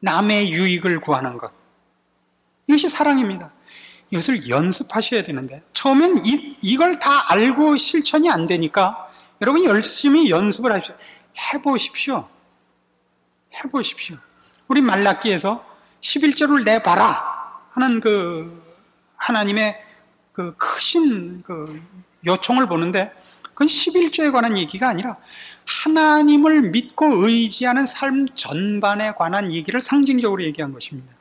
남의 유익을 구하는 것. 이것이 사랑입니다. 이것을 연습하셔야 되는데 처음엔 이걸 다 알고 실천이 안 되니까 여러분이 열심히 연습을 하십시오. 해보십시오. 우리 말라기에서 11조를 내봐라 하는 그 하나님의 그 크신 그 요청을 보는데 그건 11조에 관한 얘기가 아니라 하나님을 믿고 의지하는 삶 전반에 관한 얘기를 상징적으로 얘기한 것입니다.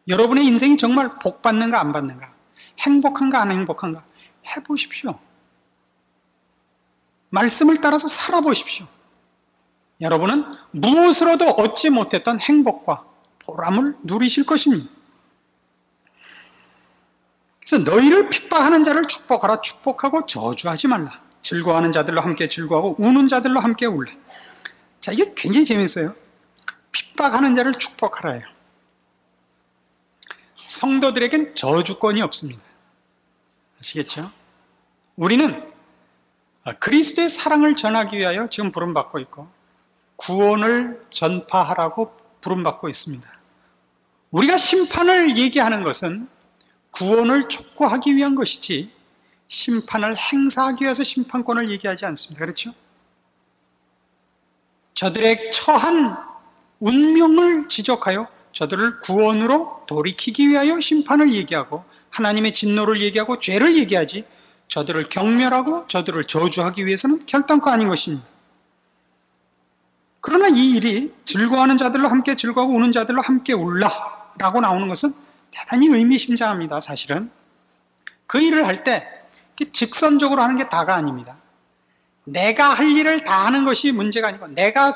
여러분의 인생이 정말 복 받는가 안 받는가, 행복한가 안 행복한가 해보십시오. 말씀을 따라서 살아보십시오. 여러분은 무엇으로도 얻지 못했던 행복과 보람을 누리실 것입니다. 그래서 너희를 핍박하는 자를 축복하라. 축복하고 저주하지 말라. 즐거워하는 자들로 함께 즐거워하고 우는 자들로 함께 울라. 자, 이게 굉장히 재밌어요. 핍박하는 자를 축복하라예요. 성도들에겐 저주권이 없습니다. 아시겠죠? 우리는 그리스도의 사랑을 전하기 위하여 지금 부름받고 있고 구원을 전파하라고 부름받고 있습니다. 우리가 심판을 얘기하는 것은 구원을 촉구하기 위한 것이지 심판을 행사하기 위해서 심판권을 얘기하지 않습니다. 그렇죠? 저들의 처한 운명을 지적하여 저들을 구원으로 돌이키기 위하여 심판을 얘기하고 하나님의 진노를 얘기하고 죄를 얘기하지, 저들을 경멸하고 저들을 저주하기 위해서는 결단코 아닌 것입니다. 그러나 이 일이 즐거워하는 자들로 함께 즐거워하고 우는 자들로 함께 울라라고 나오는 것은 대단히 의미심장합니다. 사실은 그 일을 할 때 직선적으로 하는 게 다가 아닙니다. 내가 할 일을 다 하는 것이 문제가 아니고 내가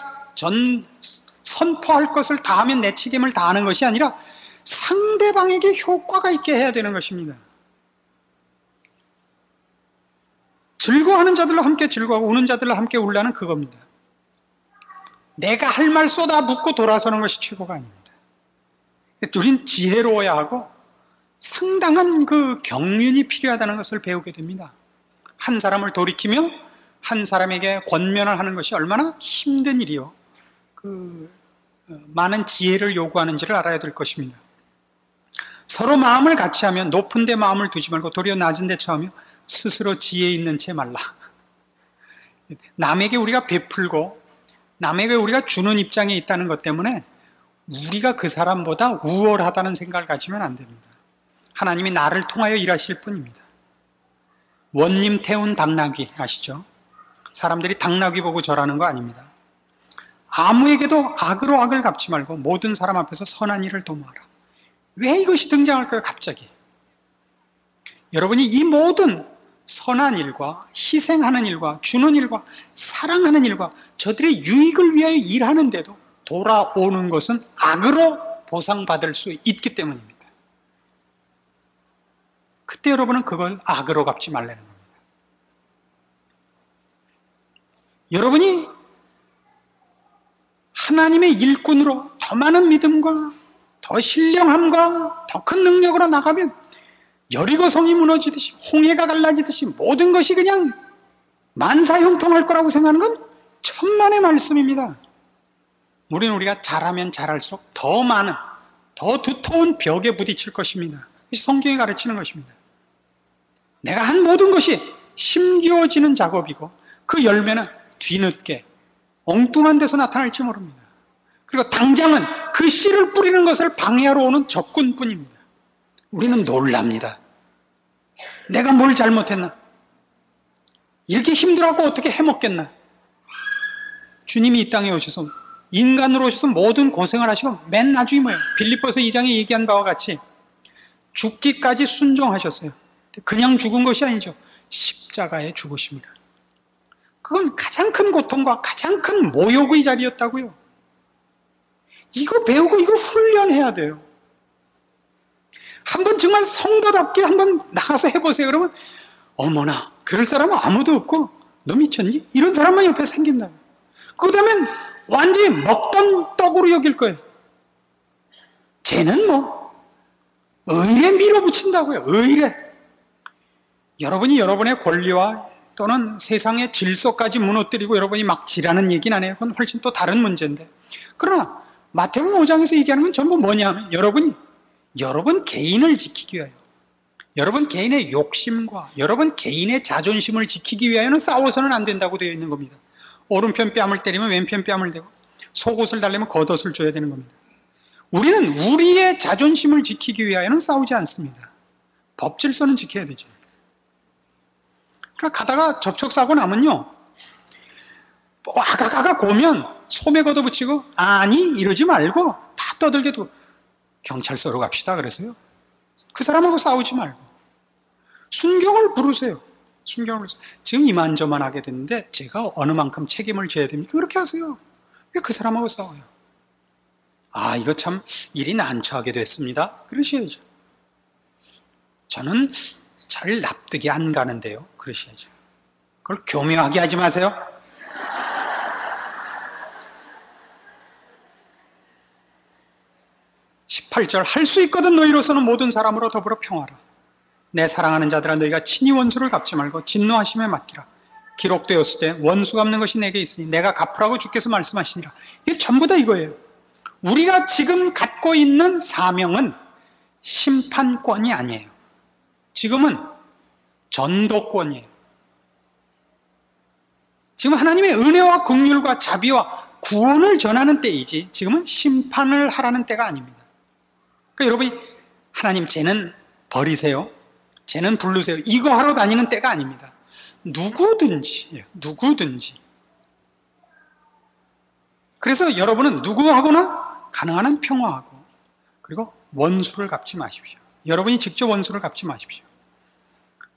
선포할 것을 다 하면 내 책임을 다하는 것이 아니라 상대방에게 효과가 있게 해야 되는 것입니다. 즐거워하는 자들로 함께 즐거워하고 우는 자들로 함께 울라는 그겁니다. 내가 할 말 쏟아붓고 돌아서는 것이 최고가 아닙니다. 우린 지혜로워야 하고 상당한 그 경륜이 필요하다는 것을 배우게 됩니다. 한 사람을 돌이키며 한 사람에게 권면을 하는 것이 얼마나 힘든 일이요, 많은 지혜를 요구하는지를 알아야 될 것입니다. 서로 마음을 같이 하면 높은 데 마음을 두지 말고 도리어 낮은 데 처하며 스스로 지혜 있는 채 말라. 남에게 우리가 베풀고 남에게 우리가 주는 입장에 있다는 것 때문에 우리가 그 사람보다 우월하다는 생각을 가지면 안 됩니다. 하나님이 나를 통하여 일하실 뿐입니다. 원님 태운 당나귀 아시죠? 사람들이 당나귀 보고 절하는 거 아닙니다. 아무에게도 악으로 악을 갚지 말고 모든 사람 앞에서 선한 일을 도모하라. 왜 이것이 등장할까요? 갑자기. 여러분이 이 모든 선한 일과 희생하는 일과 주는 일과 사랑하는 일과 저들의 유익을 위하여 일하는데도 돌아오는 것은 악으로 보상받을 수 있기 때문입니다. 그때 여러분은 그걸 악으로 갚지 말라는 겁니다. 여러분이 하나님의 일꾼으로 더 많은 믿음과 더 신령함과 더 큰 능력으로 나가면 여리고성이 무너지듯이 홍해가 갈라지듯이 모든 것이 그냥 만사형통할 거라고 생각하는 건 천만의 말씀입니다. 우리가 잘하면 잘할수록 더 많은, 더 두터운 벽에 부딪힐 것입니다. 그것이 성경이 가르치는 것입니다. 내가 한 모든 것이 심기어지는 작업이고 그 열매는 뒤늦게 엉뚱한 데서 나타날지 모릅니다. 그리고 당장은 그 씨를 뿌리는 것을 방해하러 오는 적군뿐입니다. 우리는 놀랍니다. 내가 뭘 잘못했나? 이렇게 힘들어하고 어떻게 해먹겠나? 주님이 이 땅에 오셔서 인간으로 오셔서 모든 고생을 하시고 맨 나중에 뭐예요? 빌립보서 2장에 얘기한 바와 같이 죽기까지 순종하셨어요. 그냥 죽은 것이 아니죠. 십자가에 죽으십니다. 그건 가장 큰 고통과 가장 큰 모욕의 자리였다고요. 이거 배우고 이거 훈련해야 돼요. 한번 정말 성도답게 한번 나가서 해보세요. 그러면 어머나 그럴 사람은 아무도 없고 너 미쳤니? 이런 사람만 옆에 생긴다고. 그 다음엔 완전히 먹던 떡으로 여길 거예요. 쟤는 뭐 의에 밀어붙인다고요. 의에. 여러분이 여러분의 권리와 또는 세상의 질서까지 무너뜨리고 여러분이 막 지라는 얘기는 안 해요. 그건 훨씬 또 다른 문제인데. 그러나 마태복음 5장에서 얘기하는 건 전부 뭐냐 하면 여러분 개인을 지키기 위하여, 여러분 개인의 욕심과 여러분 개인의 자존심을 지키기 위하여는 싸워서는 안 된다고 되어 있는 겁니다. 오른편 뺨을 때리면 왼편 뺨을 대고 속옷을 달래면 겉옷을 줘야 되는 겁니다. 우리는 우리의 자존심을 지키기 위하여는 싸우지 않습니다. 법 질서는 지켜야 되죠. 그러니까 가다가 접촉사고 나면요, 아가가가 고면 소매 걷어붙이고 아니 이러지 말고 다 떠들게 두고 경찰서로 갑시다 그랬어요. 그 사람하고 싸우지 말고 순경을 부르세요. 순경을 부르세요. 지금 이만저만 하게 됐는데 제가 어느 만큼 책임을 져야 됩니까? 그렇게 하세요. 왜 그 사람하고 싸워요? 아, 이거 참 일이 난처하게 됐습니다. 그러셔야죠. 저는 잘 납득이 안 가는데요. 그러셔야죠. 그걸 교묘하게 하지 마세요. (18절) 할 수 있거든 너희로서는 모든 사람으로 더불어 평화라. 내 사랑하는 자들아 너희가 친히 원수를 갚지 말고 진노하심에 맡기라. 기록되었을 때 원수 갚는 것이 내게 있으니 내가 갚으라고 주께서 말씀하시니라. 이게 전부 다 이거예요. 우리가 지금 갖고 있는 사명은 심판권이 아니에요. 지금은 전도권이에요. 지금 하나님의 은혜와 긍휼과 자비와 구원을 전하는 때이지 지금은 심판을 하라는 때가 아닙니다. 그러니까 여러분이 하나님 쟤는 버리세요, 쟤는 부르세요, 이거 하러 다니는 때가 아닙니다. 누구든지. 그래서 여러분은 누구하고나 가능한 한 평화하고, 그리고 원수를 갚지 마십시오. 여러분이 직접 원수를 갚지 마십시오.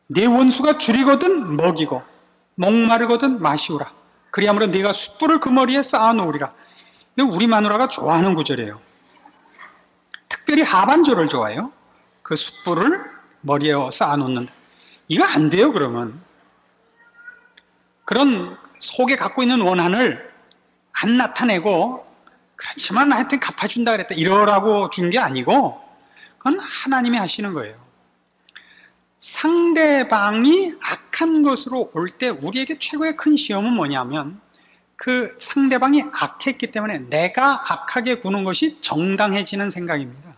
내 원수가 줄이거든 먹이고 목마르거든 마시오라. 그리하므로 네가 숯불을 그 머리에 쌓아놓으리라. 이거 우리 마누라가 좋아하는 구절이에요. 특별히 하반절을 좋아해요. 그 숯불을 머리에 쌓아놓는다. 이거 안 돼요. 그러면 그런 속에 갖고 있는 원한을 안 나타내고, 그렇지만 하여튼 갚아준다 그랬다 이러라고 준 게 아니고, 그건 하나님이 하시는 거예요. 상대방이 악한 것으로 올 때 우리에게 최고의 큰 시험은 뭐냐면, 그 상대방이 악했기 때문에 내가 악하게 구는 것이 정당해지는 생각입니다.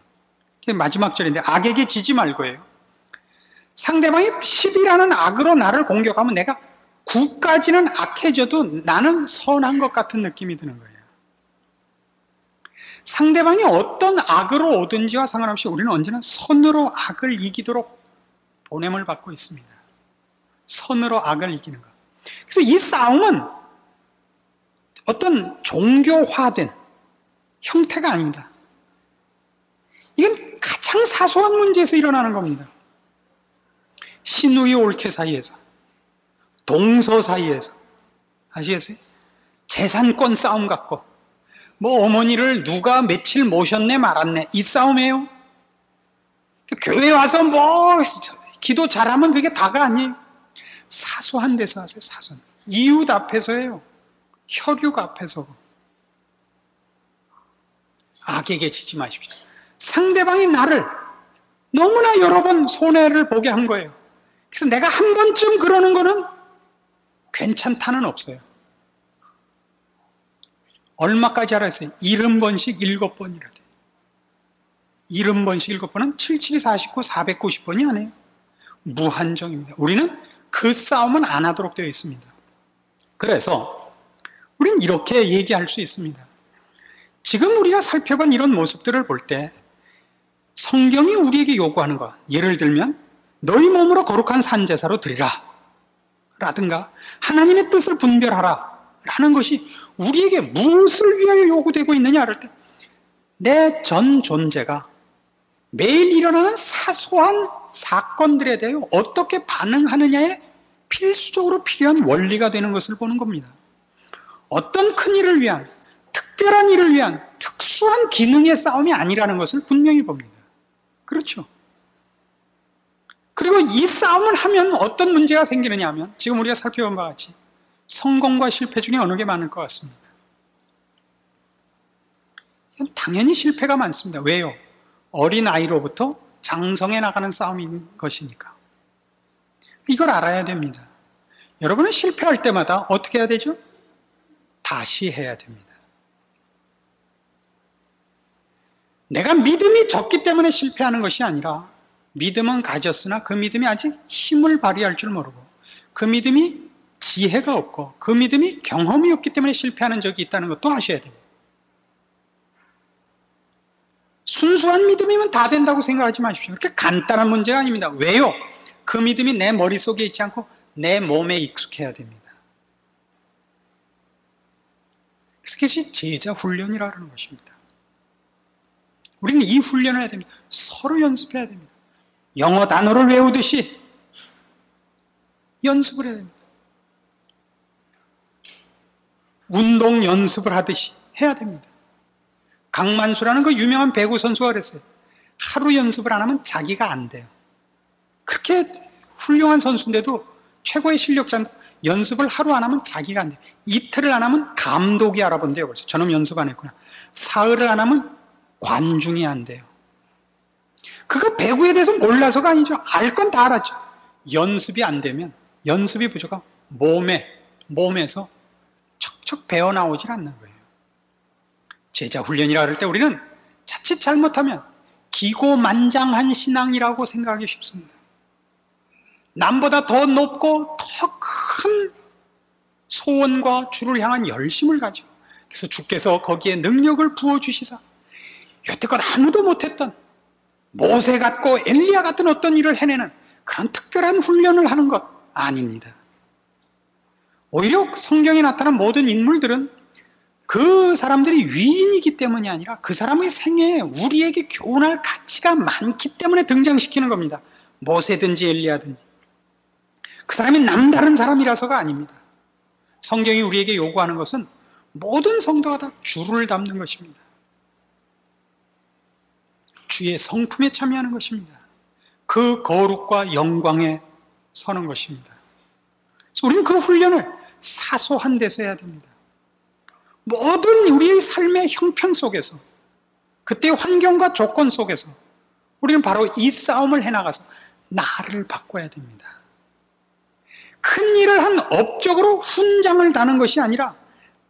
마지막 절인데 악에게 지지 말고예요. 상대방이 10이라는 악으로 나를 공격하면 내가 9까지는 악해져도 나는 선한 것 같은 느낌이 드는 거예요. 상대방이 어떤 악으로 오든지와 상관없이 우리는 언제나 선으로 악을 이기도록 보냄을 받고 있습니다. 선으로 악을 이기는 것. 그래서 이 싸움은 어떤 종교화된 형태가 아닙니다. 이건 가장 사소한 문제에서 일어나는 겁니다. 신우이 올케 사이에서, 동서 사이에서, 아시겠어요? 재산권 싸움 같고, 뭐 어머니를 누가 며칠 모셨네 말았네 이 싸움이에요. 교회 와서 뭐 기도 잘하면 그게 다가 아니에요. 사소한 데서 하세요. 사소한 이웃 앞에서예요. 혈육 앞에서. 악에게 지지 마십시오. 상대방이 나를 너무나 여러 번 손해를 보게 한 거예요. 그래서 내가 한 번쯤 그러는 거는 괜찮다는 없어요. 얼마까지 알았어요? 70번씩 7번이라 돼요. 70번씩 7번은 77이 49, 490번이 아니에요. 무한정입니다. 우리는 그 싸움은 안 하도록 되어 있습니다. 그래서 우리는 이렇게 얘기할 수 있습니다. 지금 우리가 살펴본 이런 모습들을 볼 때 성경이 우리에게 요구하는 것, 예를 들면 너희 몸으로 거룩한 산제사로 드리라 라든가 하나님의 뜻을 분별하라 라는 것이 우리에게 무엇을 위하여 요구되고 있느냐 할 때, 내 전 존재가 매일 일어나는 사소한 사건들에 대해 어떻게 반응하느냐에 필수적으로 필요한 원리가 되는 것을 보는 겁니다. 어떤 큰 일을 위한, 특별한 일을 위한 특수한 기능의 싸움이 아니라는 것을 분명히 봅니다. 그렇죠? 그리고 이 싸움을 하면 어떤 문제가 생기느냐 하면, 지금 우리가 살펴본 바와 같이 성공과 실패 중에 어느 게 많을 것 같습니다. 당연히 실패가 많습니다. 왜요? 어린아이로부터 장성해 나가는 싸움인 것이니까. 이걸 알아야 됩니다. 여러분은 실패할 때마다 어떻게 해야 되죠? 다시 해야 됩니다. 내가 믿음이 적기 때문에 실패하는 것이 아니라, 믿음은 가졌으나 그 믿음이 아직 힘을 발휘할 줄 모르고, 그 믿음이 지혜가 없고, 그 믿음이 경험이 없기 때문에 실패하는 적이 있다는 것도 아셔야 됩니다. 순수한 믿음이면 다 된다고 생각하지 마십시오. 그렇게 간단한 문제가 아닙니다. 왜요? 그 믿음이 내 머릿속에 있지 않고 내 몸에 익숙해야 됩니다. 그래서 그것이 제자 훈련이라는 것입니다. 우리는 이 훈련을 해야 됩니다. 서로 연습해야 됩니다. 영어 단어를 외우듯이 연습을 해야 됩니다. 운동 연습을 하듯이 해야 됩니다. 강만수라는 그 유명한 배구 선수가 그랬어요. 하루 연습을 안 하면 자기가 안 돼요. 그렇게 훌륭한 선수인데도, 최고의 실력자인데 연습을 하루 안 하면 자기가 안 돼요. 이틀을 안 하면 감독이 알아본대요. 그래서 저놈 연습 안 했구나. 사흘을 안 하면 관중이 안 돼요. 그거 배구에 대해서 몰라서가 아니죠. 알 건 다 알았죠. 연습이 안 되면, 연습이 부족하면 몸에서 척척 배어나오질 않는 거예요. 제자 훈련이라 그럴 때 우리는 자칫 잘못하면 기고만장한 신앙이라고 생각하기 쉽습니다. 남보다 더 높고 더 큰 소원과 주를 향한 열심을 가지고 그래서 주께서 거기에 능력을 부어주시사 여태껏 아무도 못했던 모세 같고 엘리야 같은 어떤 일을 해내는 그런 특별한 훈련을 하는 것 아닙니다. 오히려 성경에 나타난 모든 인물들은 그 사람들이 위인이기 때문이 아니라 그 사람의 생애에 우리에게 교훈할 가치가 많기 때문에 등장시키는 겁니다. 모세든지 엘리야든지. 그 사람이 남다른 사람이라서가 아닙니다. 성경이 우리에게 요구하는 것은 모든 성도가 다 주를 담는 것입니다. 주의 성품에 참여하는 것입니다. 그 거룩과 영광에 서는 것입니다. 그래서 우리는 그 훈련을 사소한 데서 해야 됩니다. 모든 우리의 삶의 형편 속에서, 그때의 환경과 조건 속에서 우리는 바로 이 싸움을 해나가서 나를 바꿔야 됩니다. 큰 일을 한 업적으로 훈장을 다는 것이 아니라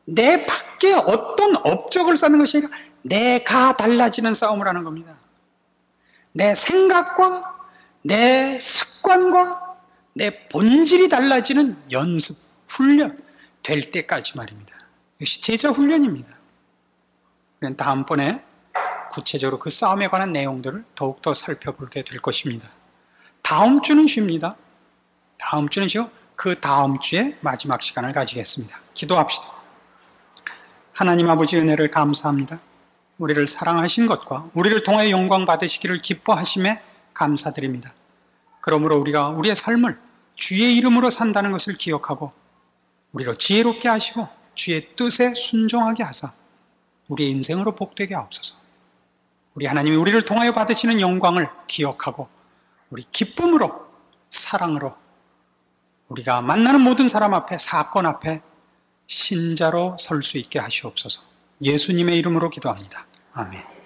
내 밖에 어떤 업적을 쌓는 것이 아니라 내가 달라지는 싸움을 하는 겁니다. 내 생각과 내 습관과 내 본질이 달라지는 연습, 훈련 될 때까지 말입니다. 이것이 제자 훈련입니다. 다음번에 구체적으로 그 싸움에 관한 내용들을 더욱더 살펴보게 될 것입니다. 다음 주는 쉽니다. 다음 주는 쉬고 그 다음 주에 마지막 시간을 가지겠습니다. 기도합시다. 하나님 아버지 은혜를 감사합니다. 우리를 사랑하신 것과 우리를 통하여 영광 받으시기를 기뻐하심에 감사드립니다. 그러므로 우리가 우리의 삶을 주의 이름으로 산다는 것을 기억하고 우리로 지혜롭게 하시고 주의 뜻에 순종하게 하사 우리의 인생으로 복되게 하옵소서. 우리 하나님이 우리를 통하여 받으시는 영광을 기억하고 우리 기쁨으로 사랑으로 우리가 만나는 모든 사람 앞에 사건 앞에 신자로 설 수 있게 하시옵소서. 예수님의 이름으로 기도합니다. 아멘.